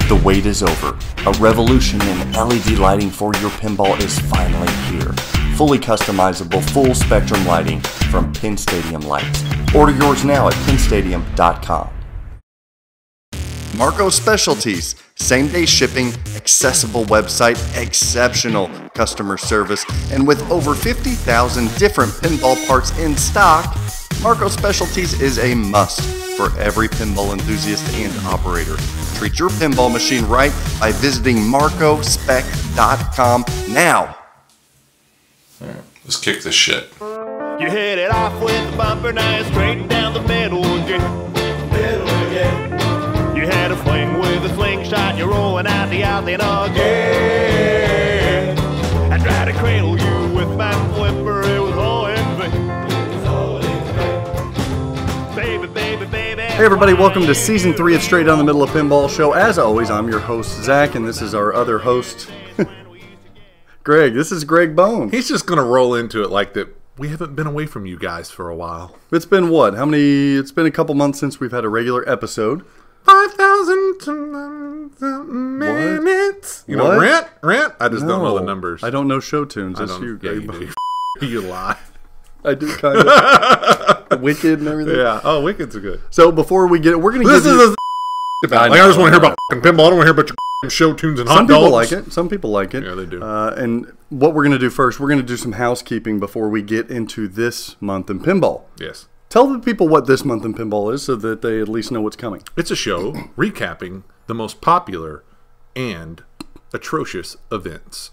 The wait is over. A revolution in LED lighting for your pinball is finally here. Fully customizable, full-spectrum lighting from Pin Stadium Lights. Order yours now at pinstadium.com. Marco Specialties. Same-day shipping, accessible website, exceptional customer service, and with over 50,000 different pinball parts in stock, Marco Specialties is a must for every pinball enthusiast and operator. Treat your pinball machine right by visiting marcospec.com now. All right, let's kick this shit. You hit it off with the bumper, now you're straight down the middle again. You had a fling with a slingshot, you're rolling out the again. I tried to cradle you with my flipper, it was all in vain. Baby, baby, baby. Hey everybody, welcome to Season 3 of Straight Down the Middle of Pinball Show. As always, I'm your host, Zach, and this is our other host, Greg. This is Greg Bone. He's just going to roll into it like that. We haven't been away from you guys for a while. It's been what? It's been a couple months since we've had a regular episode. 5,000 minutes. You know, What? rent? I just don't know the numbers. I don't know show tunes. It's you, Yeah, Greg you Bone. do. You lie. I do kind of. Wicked and everything. Yeah. Oh, Wicked's good. So before we get, we're going to This give you... is about. Like, I just want to hear about fucking pinball. I don't want to hear about your show tunes and hot Some dogs. people like it. Some people like it. Yeah, they do. And what we're going to do first, we're going to do some housekeeping before we get into this month in pinball. Yes. Tell the people what this month in pinball is so that they at least know what's coming. It's a show recapping the most popular and atrocious events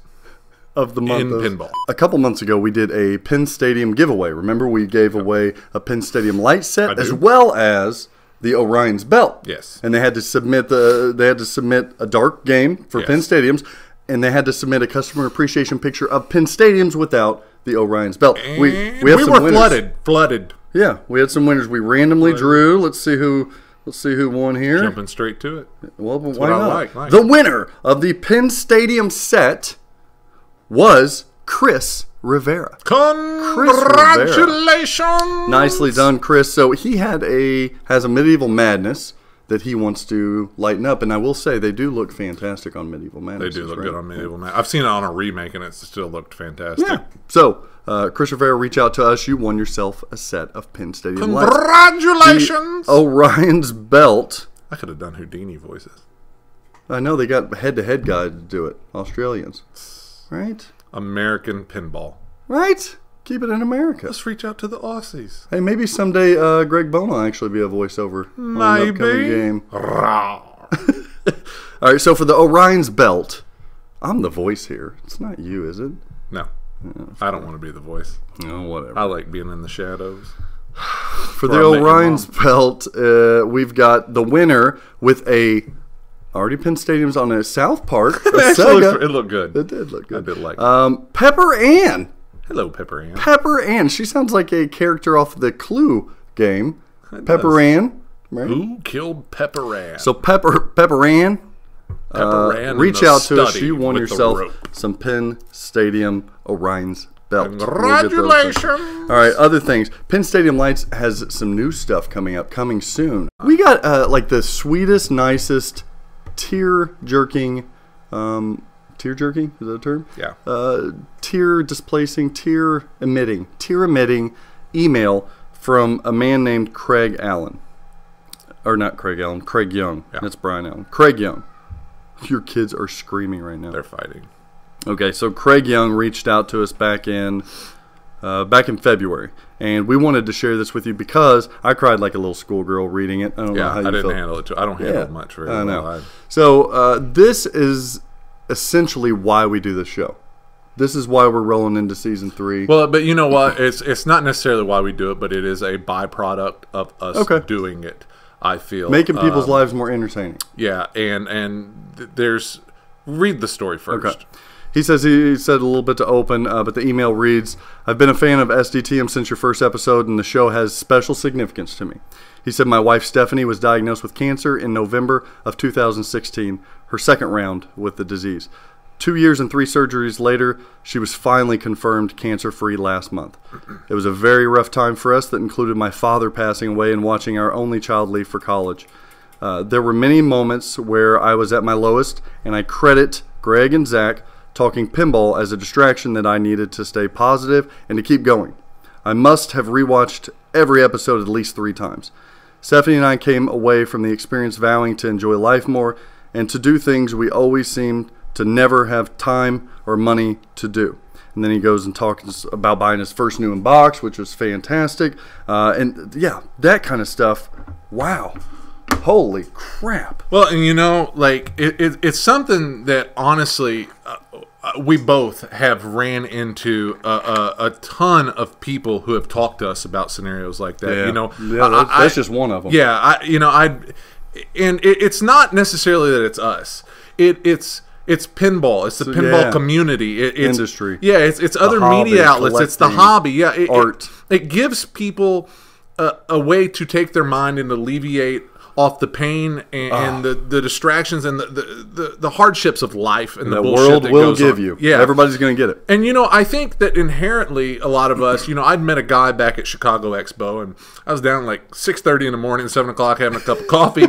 Of the month in of, pinball. A couple months ago, we did a Pin Stadium giveaway. Remember, we gave away a Pin Stadium light set as well as the Orion's belt. Yes. And they had to submit a dark game for Pin Stadiums, and they had to submit a customer appreciation picture of Pin Stadiums without the Orion's belt. We have we some were winners. flooded. Yeah, we had some winners. We randomly drew. Let's see who won here. Jumping straight to it. Well, why what I not? like. The winner of the Pin Stadium set was Chris Rivera. Congratulations! Nicely done, Chris. So he has a Medieval Madness that he wants to lighten up, and I will say they do look fantastic on Medieval Madness. They do look good on Medieval Man. I've seen it on a remake, and it still looked fantastic. Yeah. So, Chris Rivera, reach out to us. You won yourself a set of Pin Stadium lights. Congratulations! The Orion's belt. I could have done Houdini voices. I know they got head-to-head guys to do it. Australians. Right? American pinball. Right? Keep it in America. Let's reach out to the Aussies. Hey, maybe someday Greg Bone will actually be a voiceover on an upcoming game. All right, so for the Orion's belt, I'm the voice here. It's not you, is it? No. I don't want to be the voice. No, whatever. I like being in the shadows. For the Orion's belt, we've got the winner with a already Pin Stadiums on a South Park. A Sega. It looked good. It did look good. I did like it. Pepper Ann. Hello, Pepper Ann. Pepper Ann. She sounds like a character off the Clue game. Pepper Ann. Right? Who killed Pepper Ann? So Pepper Ann. Reach out to us. You won yourself some Pin Stadium Orion's belt. Congratulations! All right, other things. Pin Stadium Lights has some new stuff coming soon. We got like the sweetest, nicest tear jerking. Tear jerking, is that a term? Yeah. Tear displacing, tear emitting email from a man named Craig Allen. Or not Craig Allen, Craig Young. Yeah. That's Brian Allen. Craig Young. Your kids are screaming right now. They're fighting. Okay, so Craig Young reached out to us back in February, and we wanted to share this with you because I cried like a little schoolgirl reading it. I don't know how you I didn't felt. handle it too. I don't handle it much very I know. well. So this is essentially why we do this show. This is why we're rolling into season 3. Well, but you know what? It's not necessarily why we do it, but it is a byproduct of us doing it. I feel making people's lives more entertaining. Yeah, and there's read the story first. Okay. He said a little bit to open, but the email reads, I've been a fan of SDTM since your first episode, and the show has special significance to me. He said my wife Stephanie was diagnosed with cancer in November of 2016, her second round with the disease. 2 years and 3 surgeries later, she was finally confirmed cancer-free last month. It was a very rough time for us that included my father passing away and watching our only child leave for college. There were many moments where I was at my lowest, and I credit Greg and Zach talking pinball as a distraction that I needed to stay positive and to keep going. I must have rewatched every episode at least 3 times. Stephanie and I came away from the experience vowing to enjoy life more and to do things we always seemed to never have time or money to do. And then he goes and talks about buying his first new box, which was fantastic. And yeah, that kind of stuff. Wow. Holy crap. Well, and you know, like, it's something that honestly we both have ran into a ton of people who have talked to us about scenarios like that. Yeah. You know, that's just one of them. Yeah, it's not necessarily that it's us. It's pinball. It's the pinball community. It's industry. Yeah, it's other media outlets. It's the hobby. Yeah, art. It gives people a way to take their mind and alleviate off the pain and the distractions and the hardships of life and the bullshit world that will goes give on. you. Yeah, everybody's going to get it. And you know, I think that inherently a lot of us, you know, I'd met a guy back at Chicago Expo, and I was down like 6:30 in the morning, 7 o'clock, having a cup of coffee,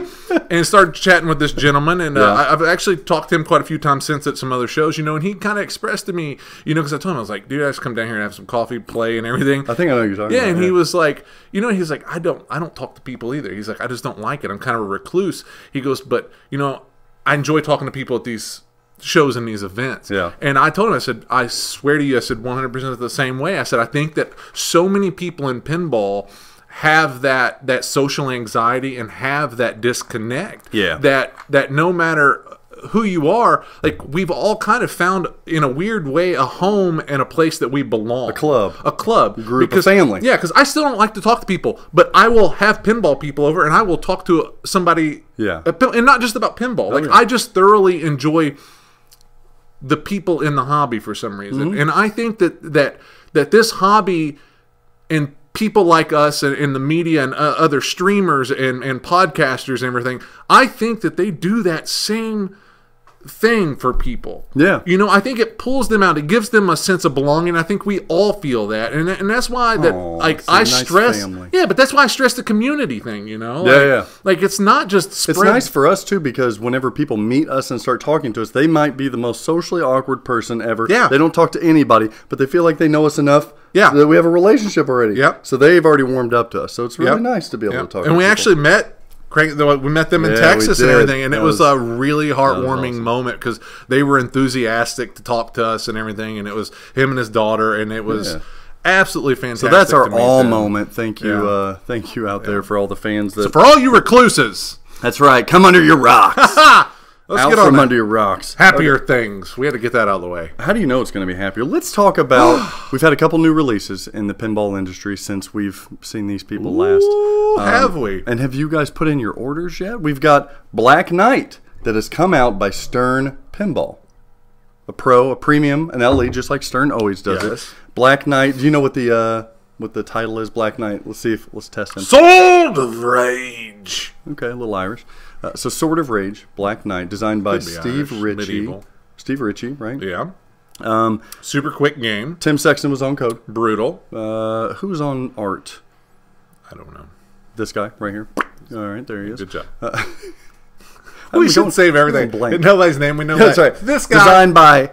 and started chatting with this gentleman. And I've actually talked to him quite a few times since at some other shows, you know. And he kind of expressed to me, you know, because I told him, I was like, dude, I just come down here and have some coffee, play, and everything. I think I know what you're talking about. Yeah, and he was like, you know, he's like, I don't talk to people either. He's like, I just don't like it. I'm kind of a recluse. He goes, but, you know, I enjoy talking to people at these shows and these events. Yeah. And I told him, I said, I swear to you, I said 100% the same way. I said, I think that so many people in pinball have that social anxiety and have that disconnect. Yeah. That no matter who you are, like, we've all kind of found in a weird way a home and a place that we belong. A club. Group, a family. Yeah, because I still don't like to talk to people, but I will have pinball people over and I will talk to somebody. Yeah. And not just about pinball. Like, I just thoroughly enjoy the people in the hobby for some reason. Mm-hmm. And I think that this hobby and people like us and the media and other streamers and podcasters and everything, I think that they do that same thing for people. Yeah. You know, I think it pulls them out. It gives them a sense of belonging. I think we all feel that. And that's why that, like, I stress. Family. Yeah, but that's why I stress the community thing, you know? Like, yeah. Like, it's not just spread. It's nice for us, too, because whenever people meet us and start talking to us, they might be the most socially awkward person ever. Yeah. They don't talk to anybody, but they feel like they know us enough that we have a relationship already. Yeah. So they've already warmed up to us. So it's really nice to be able to talk to people. And we actually met... we met them in Texas and everything, and it was a really heartwarming moment because they were enthusiastic to talk to us and everything, and it was him and his daughter, and it was absolutely fantastic. So that's our all moment. Thank you out there for all the fans. So for all you recluses, that's right. Come under your rocks. Let's out get on from that. Under your rocks. Happier things. We had to get that out of the way. How do you know it's going to be happier? Let's talk about. We've had a couple new releases in the pinball industry since we've seen these people last. Have we? And have you guys put in your orders yet? We've got Black Knight that has come out by Stern Pinball. A pro, a premium, an LE, just like Stern always does it. Black Knight. Do you know what the title is? Black Knight. Let's test him. Sword of Rage. Okay, a little Irish. So Sword of Rage, Black Knight, designed by Steve Ritchie. Medieval. Steve Ritchie, right? Yeah. Super quick game. Tim Sexton was on code. Brutal. Who's on art? I don't know. This guy right here. All right, there he is. Good job. We should save everything. Nobody's name. We know that's right. This guy. Designed by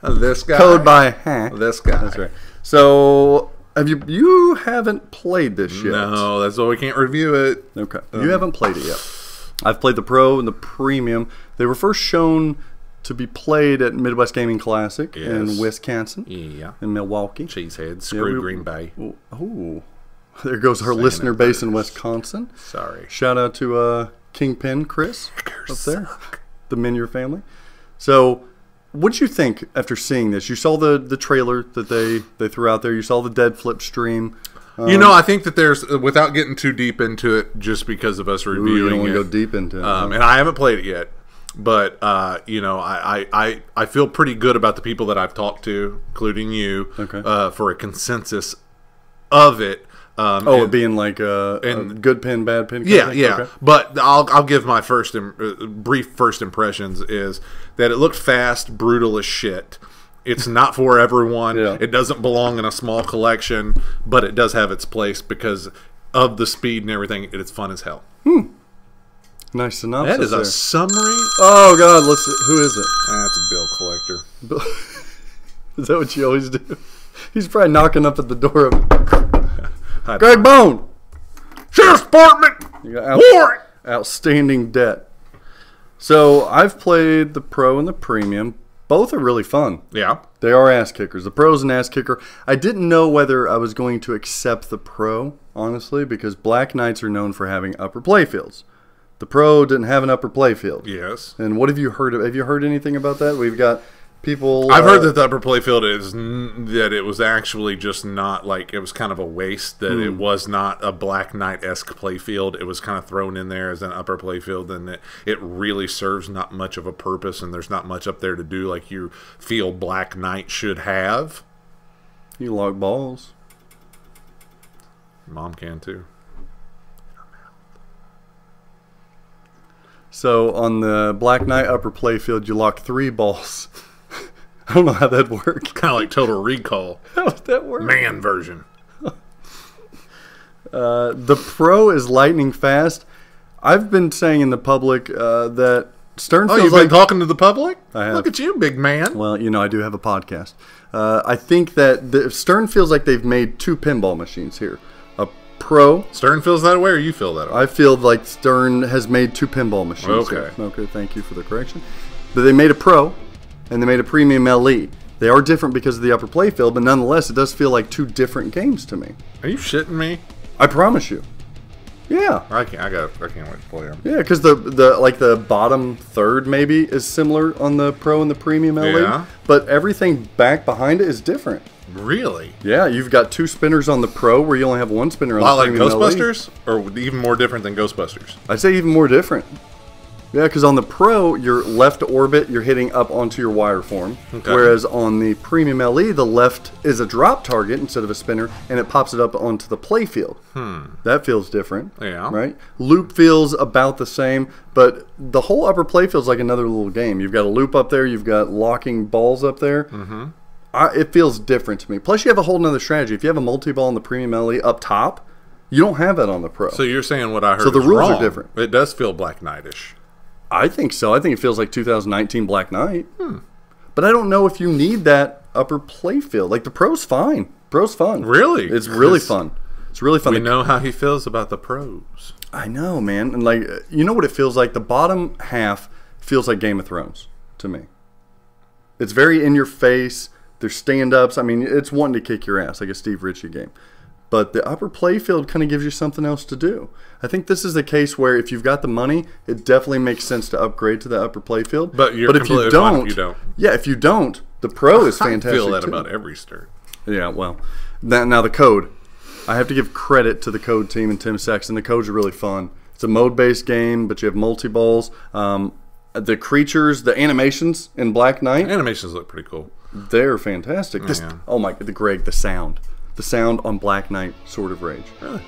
this guy. Code by this guy. That's right. So you haven't played this yet? No, that's why we can't review it. Okay. You haven't played it yet. I've played the Pro and the Premium. They were first shown to be played at Midwest Gaming Classic in Wisconsin. Yeah. In Milwaukee. Cheesehead. Screw Green Bay. Oh. There goes our listener base in Wisconsin. Sorry. Shout out to Kingpin Chris up there. The Minier family. So, what did you think after seeing this? You saw the trailer that they threw out there. You saw the dead flip stream. You know, I think that there's, without getting too deep into it, just because of us reviewing you don't want it. to go deep into it. And I haven't played it yet. But, you know, I feel pretty good about the people that I've talked to, including you, for a consensus of it. It being like a good pin, bad pin? Yeah. Okay. But I'll give my brief first impressions is that it looked fast, brutal as shit. It's not for everyone. It doesn't belong in a small collection, but it does have its place because of the speed and everything. It's fun as hell. Nice synopsis. That is there. a summary. Oh God, let's see. Who is it? That's a bill collector. Is that what you always do? He's probably knocking up at the door of Greg Bone. Sheriff's Department. You got Warrant. outstanding debt. So I've played the Pro and the Premium. Both are really fun. Yeah. They are ass kickers. The Pro's an ass kicker. I didn't know whether I was going to accept the Pro, honestly, because Black Knights are known for having upper playfields. The Pro didn't have an upper playfield. Yes. And what have you heard of? Have you heard anything about that? We've got people. I've heard that the upper playfield is that it was actually just not like it was kind of a waste. That it was not a Black Knight-esque playfield. It was kind of thrown in there as an upper playfield, and it really serves not much of a purpose. And there's not much up there to do like you feel Black Knight should have. You lock balls. Mom can too. So on the Black Knight upper playfield, you lock 3 balls. I don't know how that works. Kind of like Total Recall. How would that work? Man version. The Pro is lightning fast. I've been saying in the public that Stern feels You've like been talking to the public? I have. Look at you, big man. Well, you know, I do have a podcast. I think that Stern feels like they've made 2 pinball machines here. A Pro. Stern feels that way, or you feel that way? I feel like Stern has made 2 pinball machines. Okay. Here. Okay, thank you for the correction. But they made a Pro, and they made a Premium LE. They are different because of the upper playfield, but nonetheless, it does feel like 2 different games to me. Are you shitting me? I promise you. Yeah. I can't wait to play them. Yeah, because the bottom third maybe is similar on the Pro and the Premium LE, Yeah. but everything back behind it is different. Really? Yeah, you've got 2 spinners on the Pro where you only have 1 spinner on the Like Premium LE. Ghostbusters? Or even more different than Ghostbusters? I'd say even more different. Yeah, because on the Pro, your left orbit, you're hitting up onto your wire form. Okay. Whereas on the Premium LE, the left is a drop target instead of a spinner, and it pops it up onto the playfield. That feels different. Yeah. Right? Loop feels about the same, but the whole upper playfield's like another little game. You've got a loop up there, you've got locking balls up there. Mm-hmm. It feels different to me. Plus, you have a whole nother strategy. If you have a multi-ball on the Premium LE up top, you don't have that on the Pro. So you're saying what I heard So the is rules are wrong. different. It does feel Black Knight-ish. I think so. I think it feels like 2019 Black Knight. But I don't know if you need that upper playfield. Like, the Pro's fine. Pro's fun. Really? It's really fun. It's really fun. We know how he feels about the pros. I know, man. And, like, you know what it feels like? The bottom half feels like Game of Thrones to me. It's very in your face. There's stand-ups. I mean, it's wanting to kick your ass, like a Steve Ritchie game. But the upper playfield kind of gives you something else to do. I think this is the case where if you've got the money, it definitely makes sense to upgrade to the upper playfield. But you're if you completely don't, fine if you don't. Yeah, if you don't, the Pro is fantastic. I feel that too. about every Stern. Yeah, well, now the code. I have to give credit to the code team and Tim Sexton. The codes are really fun. It's a mode-based game, but you have multi-balls. The creatures, the animations in Black Knight, Animations look pretty cool. they're fantastic. Yeah. Oh my, the sound. The sound on Black Knight, Sword of Rage. Really?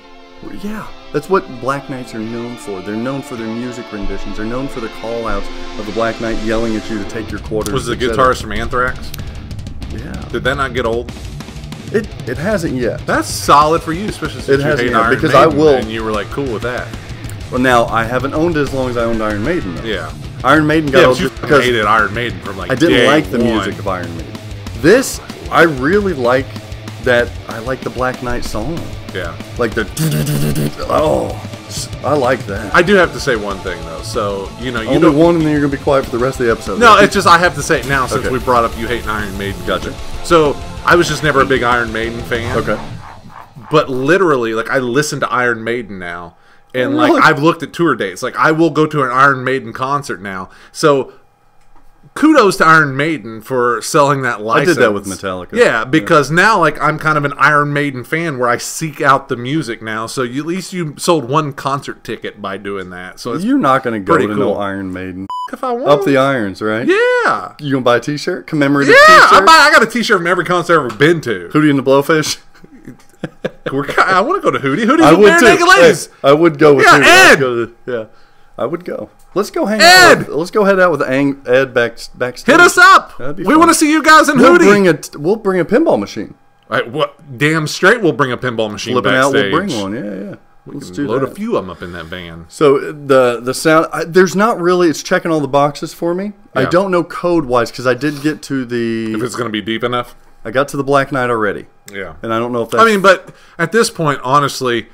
Yeah, that's what Black Knights are known for. They're known for their music renditions. They're known for the call-outs of the Black Knight yelling at you to take your quarters. Was the etc. guitarist from Anthrax? Yeah. Did that not get old? It hasn't yet. That's solid for you, especially since It you hasn't hate yet, Iron because Maiden, I will- and you were like cool with that. Well, now, I haven't owned it as long as I owned Iron Maiden, though. Yeah. Iron Maiden got Yeah, but old you just because hated Iron Maiden from like I didn't day like the one. music of Iron Maiden. This, I really like that. I like the Black Knight song. Yeah. Like the... Oh, I like that. I do have to say one thing though. So you Only don't. one, and then you're going to be quiet for the rest of the episode. No, it's just I have to say it now since Okay. we brought up you hate Iron Maiden. Gotcha. So I was just never a big Iron Maiden fan. Okay. But literally, like I listen to Iron Maiden now, and Really? like I've looked at tour dates. Like I will go to an Iron Maiden concert now. So kudos to Iron Maiden for selling that license. I did that with Metallica. Yeah, because now like I'm kind of an Iron Maiden fan where I seek out the music now. So at least you sold one concert ticket by doing that. So it's You're not going to go pretty to no cool. Iron Maiden. if I want. Up the irons, right? Yeah. You going to buy a t-shirt? Commemorative Yeah, t-shirt? I got a T-shirt from every concert I've ever been to. Hootie and the Blowfish? I want to go to Hootie. Hootie's I with would Bare too. Naked Ladies. Hey, I would go with Yeah, Hootie. Ed! Let's go to yeah, I would go. Let's go hang Ed! out. Let's go head out with Ed backstage. Hit us up. That'd be We fun. want to see you guys in We'll Hootie. we'll bring a pinball machine. Right, what? Damn straight, we'll bring a pinball machine Flipping out, backstage. we'll bring one. Yeah, yeah. Let's can do load that. a few of them up in that van. So the sound, there's not really, it's checking all the boxes for me. I Yeah. don't know code-wise because I did get to the... If it's going to be deep enough. I got to the Black Knight already. Yeah. And I don't know if that's... I mean, but at this point, honestly...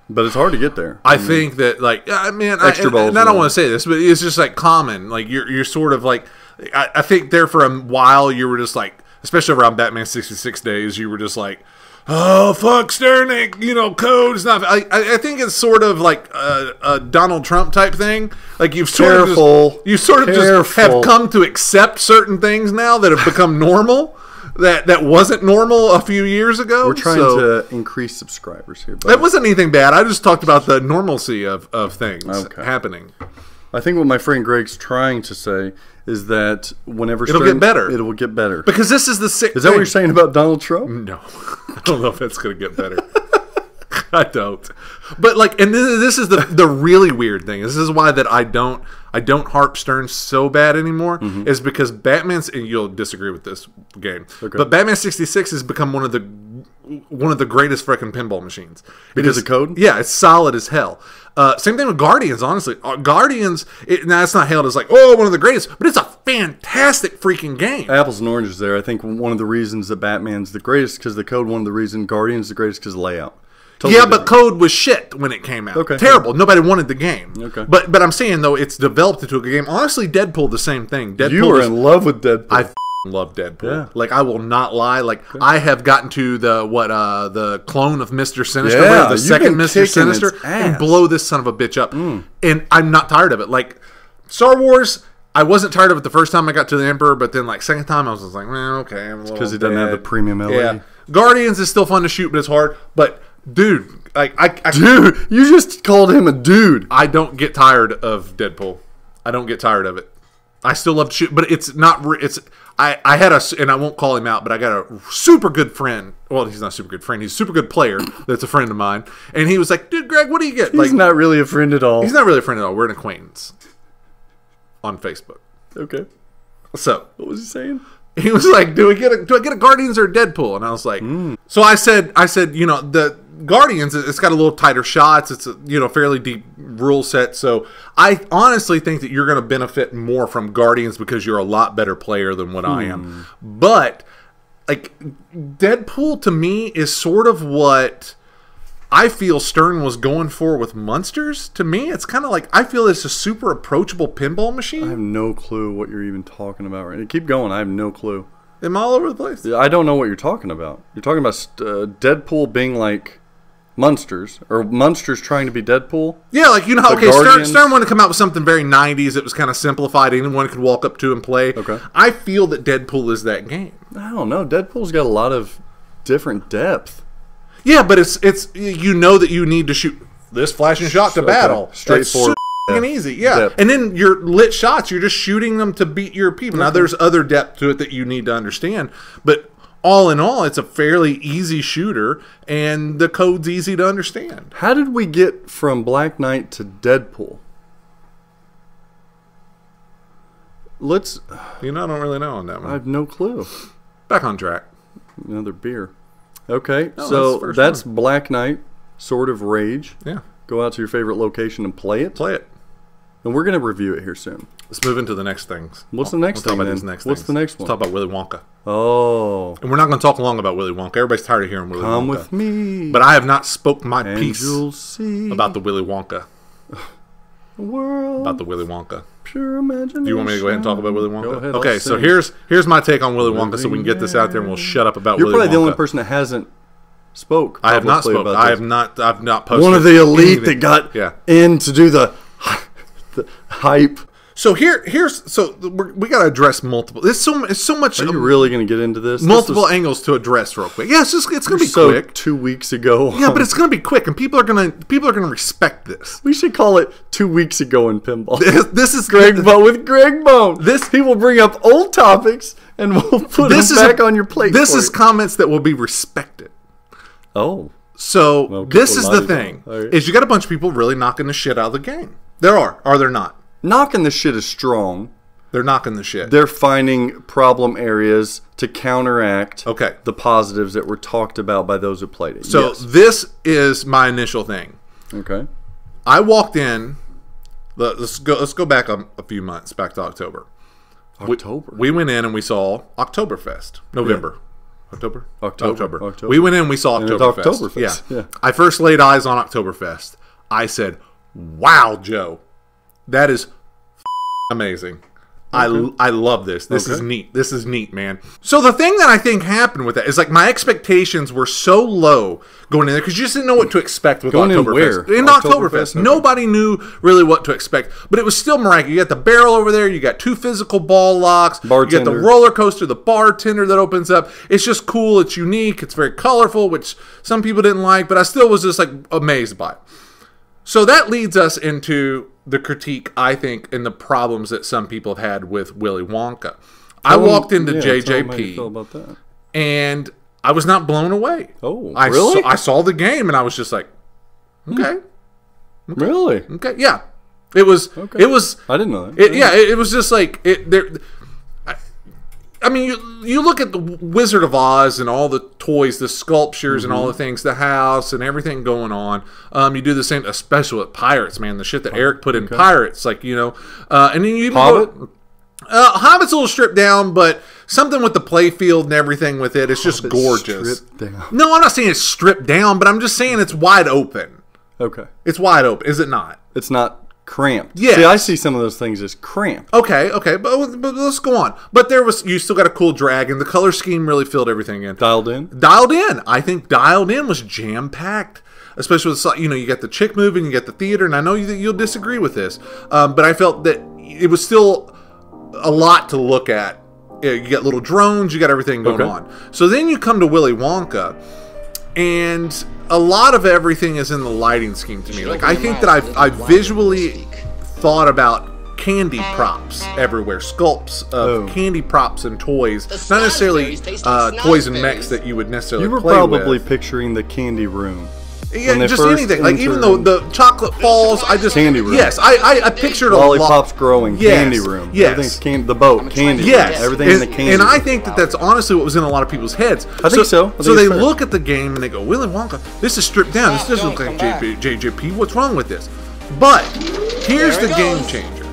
But it's hard to get there. I think that, like, I mean, Extra balls, and I don't man. want to say this, but it's just like common. Like, you're sort of like, I think there for a while you were just like, especially around Batman 66 days, you were just like, oh fuck, Sternick, code's not. I think it's sort of like a Donald Trump type thing. Like you sort of just have come to accept certain things now that have become normal. That wasn't normal a few years ago. We're trying to increase subscribers here. But that wasn't anything bad. I just talked about the normalcy of things happening. I think what my friend Greg's trying to say is that whenever it'll get better. It will get better. Because this is the sick Is that what you're saying about Donald Trump? No. I don't know if that's going to get better. I don't. But like, and this is the really weird thing. This is why that I don't harp Stern so bad anymore. Is because Batman's, and you'll disagree with this game, but Batman 66 has become one of the greatest freaking pinball machines. Because of code? Yeah, it's solid as hell. Same thing with Guardians, honestly. Guardians, now it's not hailed as like, one of the greatest, but it's a fantastic freaking game. Apples and oranges there. I think one of the reasons that Batman's the greatest because the code. One of the reasons Guardians is the greatest because of layout. Totally but code was shit when it came out. Okay. Terrible. Nobody wanted the game. Okay. But I'm saying, though, it's developed into a good game. Honestly, Deadpool, the same thing. Deadpool You were in love with Deadpool. I love Deadpool. Yeah. Like, I will not lie. Like, I have gotten to the clone of Mr. Sinister, Yeah, the you've second been Mr. kicking Sinister, its and ass. blow this son of a bitch up. And I'm not tired of it. Like, Star Wars, I wasn't tired of it the first time I got to the Emperor, but then, like, second time, I was just like, well, okay. Because it doesn't have the premium LED. Yeah. Guardians is still fun to shoot, but it's hard. But, dude, like, Dude, you just called him a dude. I don't get tired of Deadpool. I don't get tired of it. I still love to shoot, but it's not. I had and I won't call him out, but I got a super good friend. Well, he's not a super good friend. He's a super good player. That's a friend of mine, and he was like, "Dude, Greg, what do you get?" He's not really a friend at all. He's not really a friend at all. We're an acquaintance on Facebook. Okay. So What was he saying? he was like, "Do I get a Guardians or a Deadpool?" And I was like, So I said, the Guardians, it's got a little tighter shots. It's a fairly deep rule set. So I honestly think that you're going to benefit more from Guardians because you're a lot better player than what I am. But like Deadpool to me is sort of what I feel Stern was going for with Munsters. To me, it's kind of like I feel it's a super approachable pinball machine. I have no clue what you're even talking about right now. Keep going. I have no clue. I'm all over the place. I don't know what you're talking about. You're talking about Deadpool being like Munsters, or Munsters trying to be Deadpool. Yeah, like, The okay, Guardians. Stern wanted to come out with something very 90s. It was kind of simplified. Anyone could walk up to and play. Okay. I feel that Deadpool is that game. I don't know. Deadpool's got a lot of different depth. Yeah, but it's that you need to shoot this flashing shot to battle. Straightforward. That's super easy, yeah. Depth. And then your lit shots, you're just shooting them to beat your people. Now, there's other depth to it that you need to understand, but all in all, it's a fairly easy shooter, and the code's easy to understand. How did we get from Black Knight to Deadpool? I don't really know on that I one. have no clue. Back on track. Another beer. Okay, No, so that's that's Black Knight, Sword of Rage. Yeah, Go out to your favorite location and play it. play it. And we're going to review it here soon. Let's move into the next things. What's the next We'll thing talk about then? these next What's things. the next one? Let's talk about Willy Wonka. Oh, And we're not going to talk long about Willy Wonka. Everybody's tired of hearing Willy Wonka. come with me. But I have not spoke my and piece you'll see about the Willy Wonka. the world. About the Willy Wonka. Pure imagination. Do you want me to go ahead and talk about Willy Wonka? Go ahead, Okay, I'll so sing. here's my take on Willy Wonka, so we can get this out there and we'll shut up about You're Willy Wonka. probably the only person that hasn't spoke. I have not publicly spoken. about I this. have not posted. One of the elite anything. that got Yeah. in to do the hype. So we got to address multiple. It's so much. Are you really going to get into this? multiple This angles to address real quick. Yeah, it's going to be was so quick. 2 weeks ago. Yeah, but it's going to be quick, and people are going to respect this. we should call it 2 weeks ago in pinball. This is Greg Bone with Greg Bone. This- he will bring up old topics and we'll put them back on your plate. This for is you. comments that will be respected. Oh. So Okay, this well, is the not thing: even- all right. is you got a bunch of people really knocking the shit out of the game. There are there not? Knocking the shit is strong. They're knocking the shit. They're finding problem areas to counteract Okay. the positives that were talked about by those who played it. So Yes. this is my initial thing. Okay. I walked in. Let's go back a few months, back to October. October. We went in and we saw Oktoberfest. November. October. We went in and we saw Oktoberfest. Oktoberfest. Yeah. I first laid eyes on Oktoberfest. I said, wow, Joe. That is amazing. Okay. I love this. This is neat. This is neat, man. So the thing that I think happened with that is like my expectations were so low going in there because you just didn't know what to expect with Oktoberfest. In Oktoberfest. Okay. Nobody knew really what to expect, but it was still miraculous. You got the barrel over there. You got 2 physical ball locks. Bartender. You got the roller coaster, the bartender that opens up. It's just cool. It's unique. It's very colorful, which some people didn't like, but I still was just like amazed by it. So that leads us into the critique, I think, and the problems that some people have had with Willy Wonka. I walked into JJP, and I was not blown away. Oh, really? I saw the game, and I was just like, okay. Really? Okay, yeah. It was. Okay. It was. I didn't know that. It was just like it. I mean, you look at the Wizard of Oz and all the toys, the sculptures and all the things, the house and everything going on. You do the same, especially with Pirates, man. The shit that Eric put in Pirates, like, you know. And then you Hobbit? Hobbit's a little stripped down, but something with the playfield and everything with it, it's just gorgeous. Stripped down. No, I'm not saying it's stripped down, but I'm just saying it's wide open. Okay. It's wide open, is it not? It's not cramped. Yeah. See, I see some of those things as cramped. Okay, but let's go on. But you still got a cool dragon. The color scheme really filled everything in. Dialed in? Dialed in. I think Dialed In was jam-packed. Especially with, you know, you got the chick moving, you got the theater, and I know you'll disagree with this. But I felt that it was still a lot to look at. You got little drones, you got everything going on. So then you come to Willy Wonka, and a lot of everything is in the lighting scheme to me. Like, I think that I've visually thought about candy props everywhere, sculpts of candy props and toys, not necessarily toys and mechs that you would necessarily play with. You were probably picturing the candy room. Yeah, just anything. Like, even though the chocolate falls, I just... Candy room. Yes, I pictured a lot. Lollipops growing, candy room. Yes. Everything's the boat, candy room. Everything in the candy room. And I think that's honestly what was in a lot of people's heads. I think so. So they look at the game and they go, Willy Wonka, this is stripped down. This doesn't look like JJP. What's wrong with this? But here's the game changer.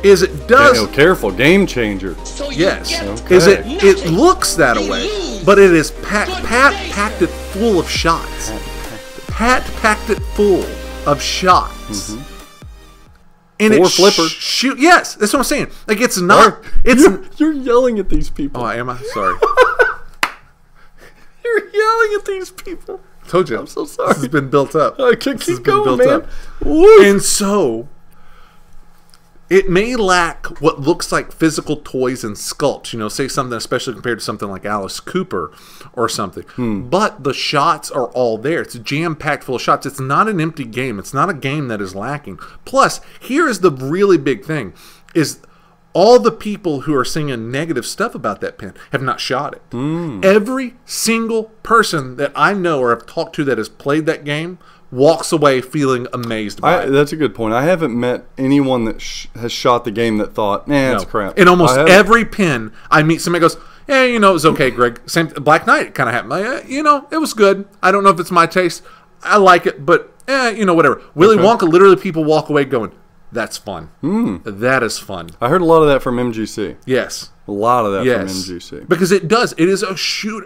Is it does... careful, game changer. Yes. Is it looks that way, but it is packed it full of shots. Packed it full of shots. And flipper. Shoot. Yes, that's what I'm saying. Like, it's not. You're yelling at these people. Oh, am I? Sorry. You're yelling at these people. Told you. I'm so sorry. This has been built up. Keep going, man. And so, it may lack what looks like physical toys and sculpts, you know, say something, especially compared to something like Alice Cooper or something. But the shots are all there. It's jam-packed full of shots. It's not an empty game. It's not a game that is lacking. Plus, here is the really big thing, is all the people who are saying negative stuff about that pen have not shot it. Every single person that I know or have talked to that has played that game walks away feeling amazed by it. That's a good point. I haven't met anyone that has shot the game that thought, it's crap. In almost every pin, I meet somebody goes, you know, it was okay, Greg. Same Black Knight kind of happened. You know, it was good. I don't know if it's my taste. I like it, but, you know, whatever. Willy Wonka, literally people walk away going, that's fun. That is fun. I heard a lot of that from MGC. Yes. A lot of that from MGC. Because it does. It is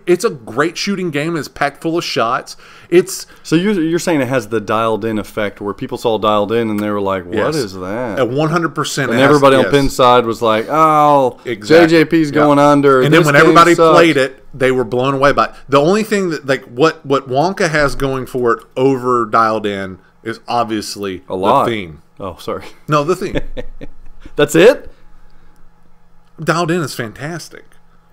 it's a great shooting game. It's packed full of shots. So you're saying it has the dialed in effect where people saw dialed in and they were like, what is that? At 100%. And everybody on Pin's side was like, JJP's going under. And then when everybody played it, they were blown away by it. The only thing that, like, what Wonka has going for it over dialed in is obviously the theme. Oh, sorry. No, the theme. That's it? Dialed In is fantastic.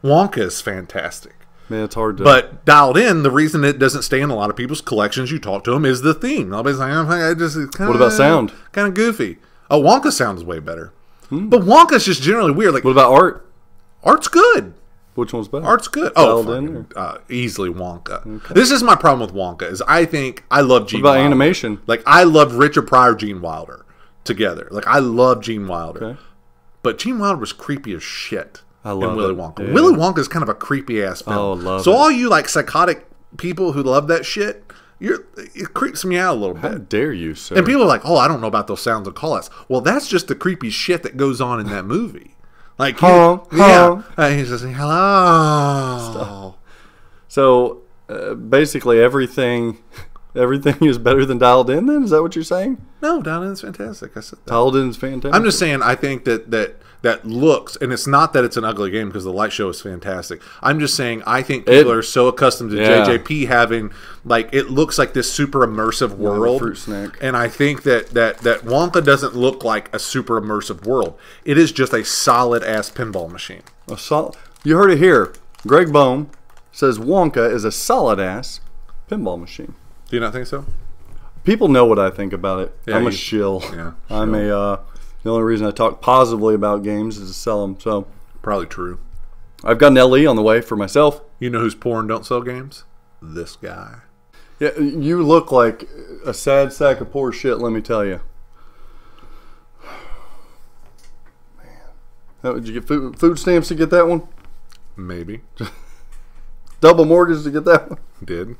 Wonka is fantastic. Man, it's hard to... But Dialed In, the reason it doesn't stay in a lot of people's collections, you talk to them, is the theme. Nobody's like, what about sound? Kind of goofy. Oh, Wonka sound is way better. But Wonka's just generally weird. Like, what about art? Art's good. Which one's better? Art's good. Easily Wonka. Okay. This is my problem with Wonka, is I love Gene Wilder. What about animation? Like, I love Richard Pryor, Gene Wilder together. Like, I love Gene Wilder. Okay. But Gene Wilder was creepy as shit in Willy Wonka. Yeah. Willy Wonka is kind of a creepy ass film. Oh, love so it. all you like psychotic people who love that shit, it creeps me out a little How bit. dare you, sir? And people are like, "Oh, I don't know about those sounds and call-outs." Well, that's just the creepy shit that goes on in that movie. Like, he's just saying, "Hello." So basically, everything is better than Dialed In. Then is that what you're saying? No, Dialed In is fantastic. I said that. Dialed In is fantastic. I'm just saying, I think that looks, and it's not that it's an ugly game because the light show is fantastic. I'm just saying, I think people are so accustomed to JJP having, like, it looks like this super immersive world. Fruit snack. And I think that Wonka doesn't look like a super immersive world. It is just a solid ass pinball machine. You heard it here. Greg Bohm says Wonka is a solid ass pinball machine. Do you not think so? People know what I think about it. Yeah, I'm a shill. Yeah, I'm a. The only reason I talk positively about games is to sell them. So probably true. I've got an LE on the way for myself. You know who's poor and don't sell games? This guy. Yeah, you look like a sad sack of poor shit. Let me tell you. Man, did you get food stamps to get that one? Maybe. Double mortgage to get that one? Did.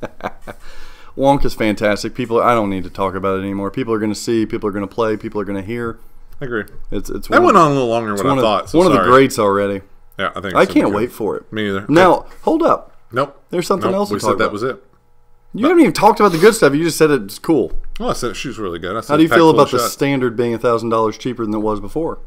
Wonka's fantastic. I don't need to talk about it anymore. People are going to see. People are going to play. People are going to hear. I agree. It's that went on a little longer than what I thought. One of the greats already. Yeah, I think. I can't wait for it. Me either. Now, hold up. Nope. There's something else to we talk said about. that was it. You haven't even talked about the good stuff. You just said it's cool. Well, I said she was really good. How do you feel about the standard being $1,000 cheaper than it was before?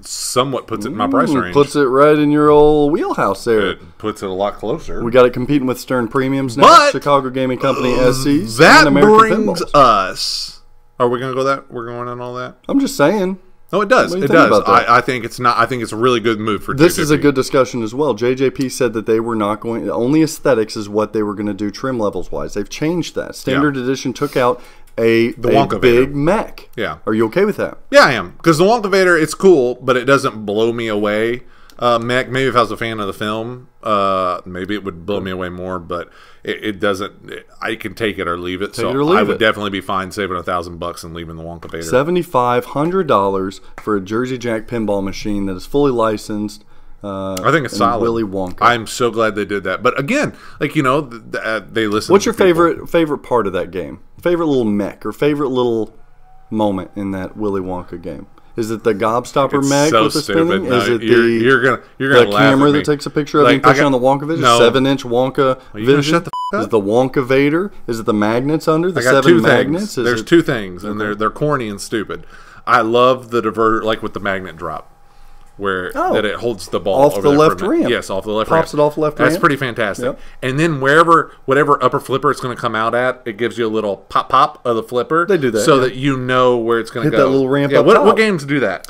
Somewhat puts it in my price range. Puts it right in your old wheelhouse there. It puts it a lot closer. We got it competing with Stern Premiums now. But Chicago Gaming Company SCs. That and American brings Pinballs. us. Are we going to go that? We're going on all that? I'm just saying. No, it does. What do you It think does. about that? I think it's not. I think it's a really good move for This JJP. is a good discussion as well. JJP said that they were not going. Only aesthetics is what they were going to do trim levels wise. They've changed that. Standard edition took out a Wonka big Vader. mech. Yeah. Are you okay with that? Yeah, I am. Because the Wonka Vader, it's cool, but it doesn't blow me away. Mech, maybe if I was a fan of the film, maybe it would blow me away more, but it doesn't. I can take it or leave it. I would definitely be fine saving $1,000 and leaving the Wonka Vader. $7,500 for a Jersey Jack pinball machine that is fully licensed. I think it's solid. Willy Wonka. I'm so glad they did that. But again, like, they listen. What's your favorite part of that game? Favorite little mech or favorite little moment in that Willy Wonka game? Is it the gobstopper mech so with the stupid. spinning? No, Is it you're gonna the laugh camera at me. that takes a picture of you pushing on the Wonka Vision? No. 7-inch Wonka Are you gonna Vision? shut the f- up? Is it the Wonka Vader? Is it the magnets under the I got 7 two magnets? things. There's two things, and they're corny and stupid. I love the diverter, like with the magnet drop, where that it holds the ball off over the there left for a minute. ramp. Yes, off the left Pops ramp. it off the left ramp. That's pretty fantastic. Yep. And then whatever upper flipper it's going to come out at, it gives you a little pop of the flipper. They do that, so yeah. that you know where it's going to Hit go. that little ramp Yeah, up what top. games do that?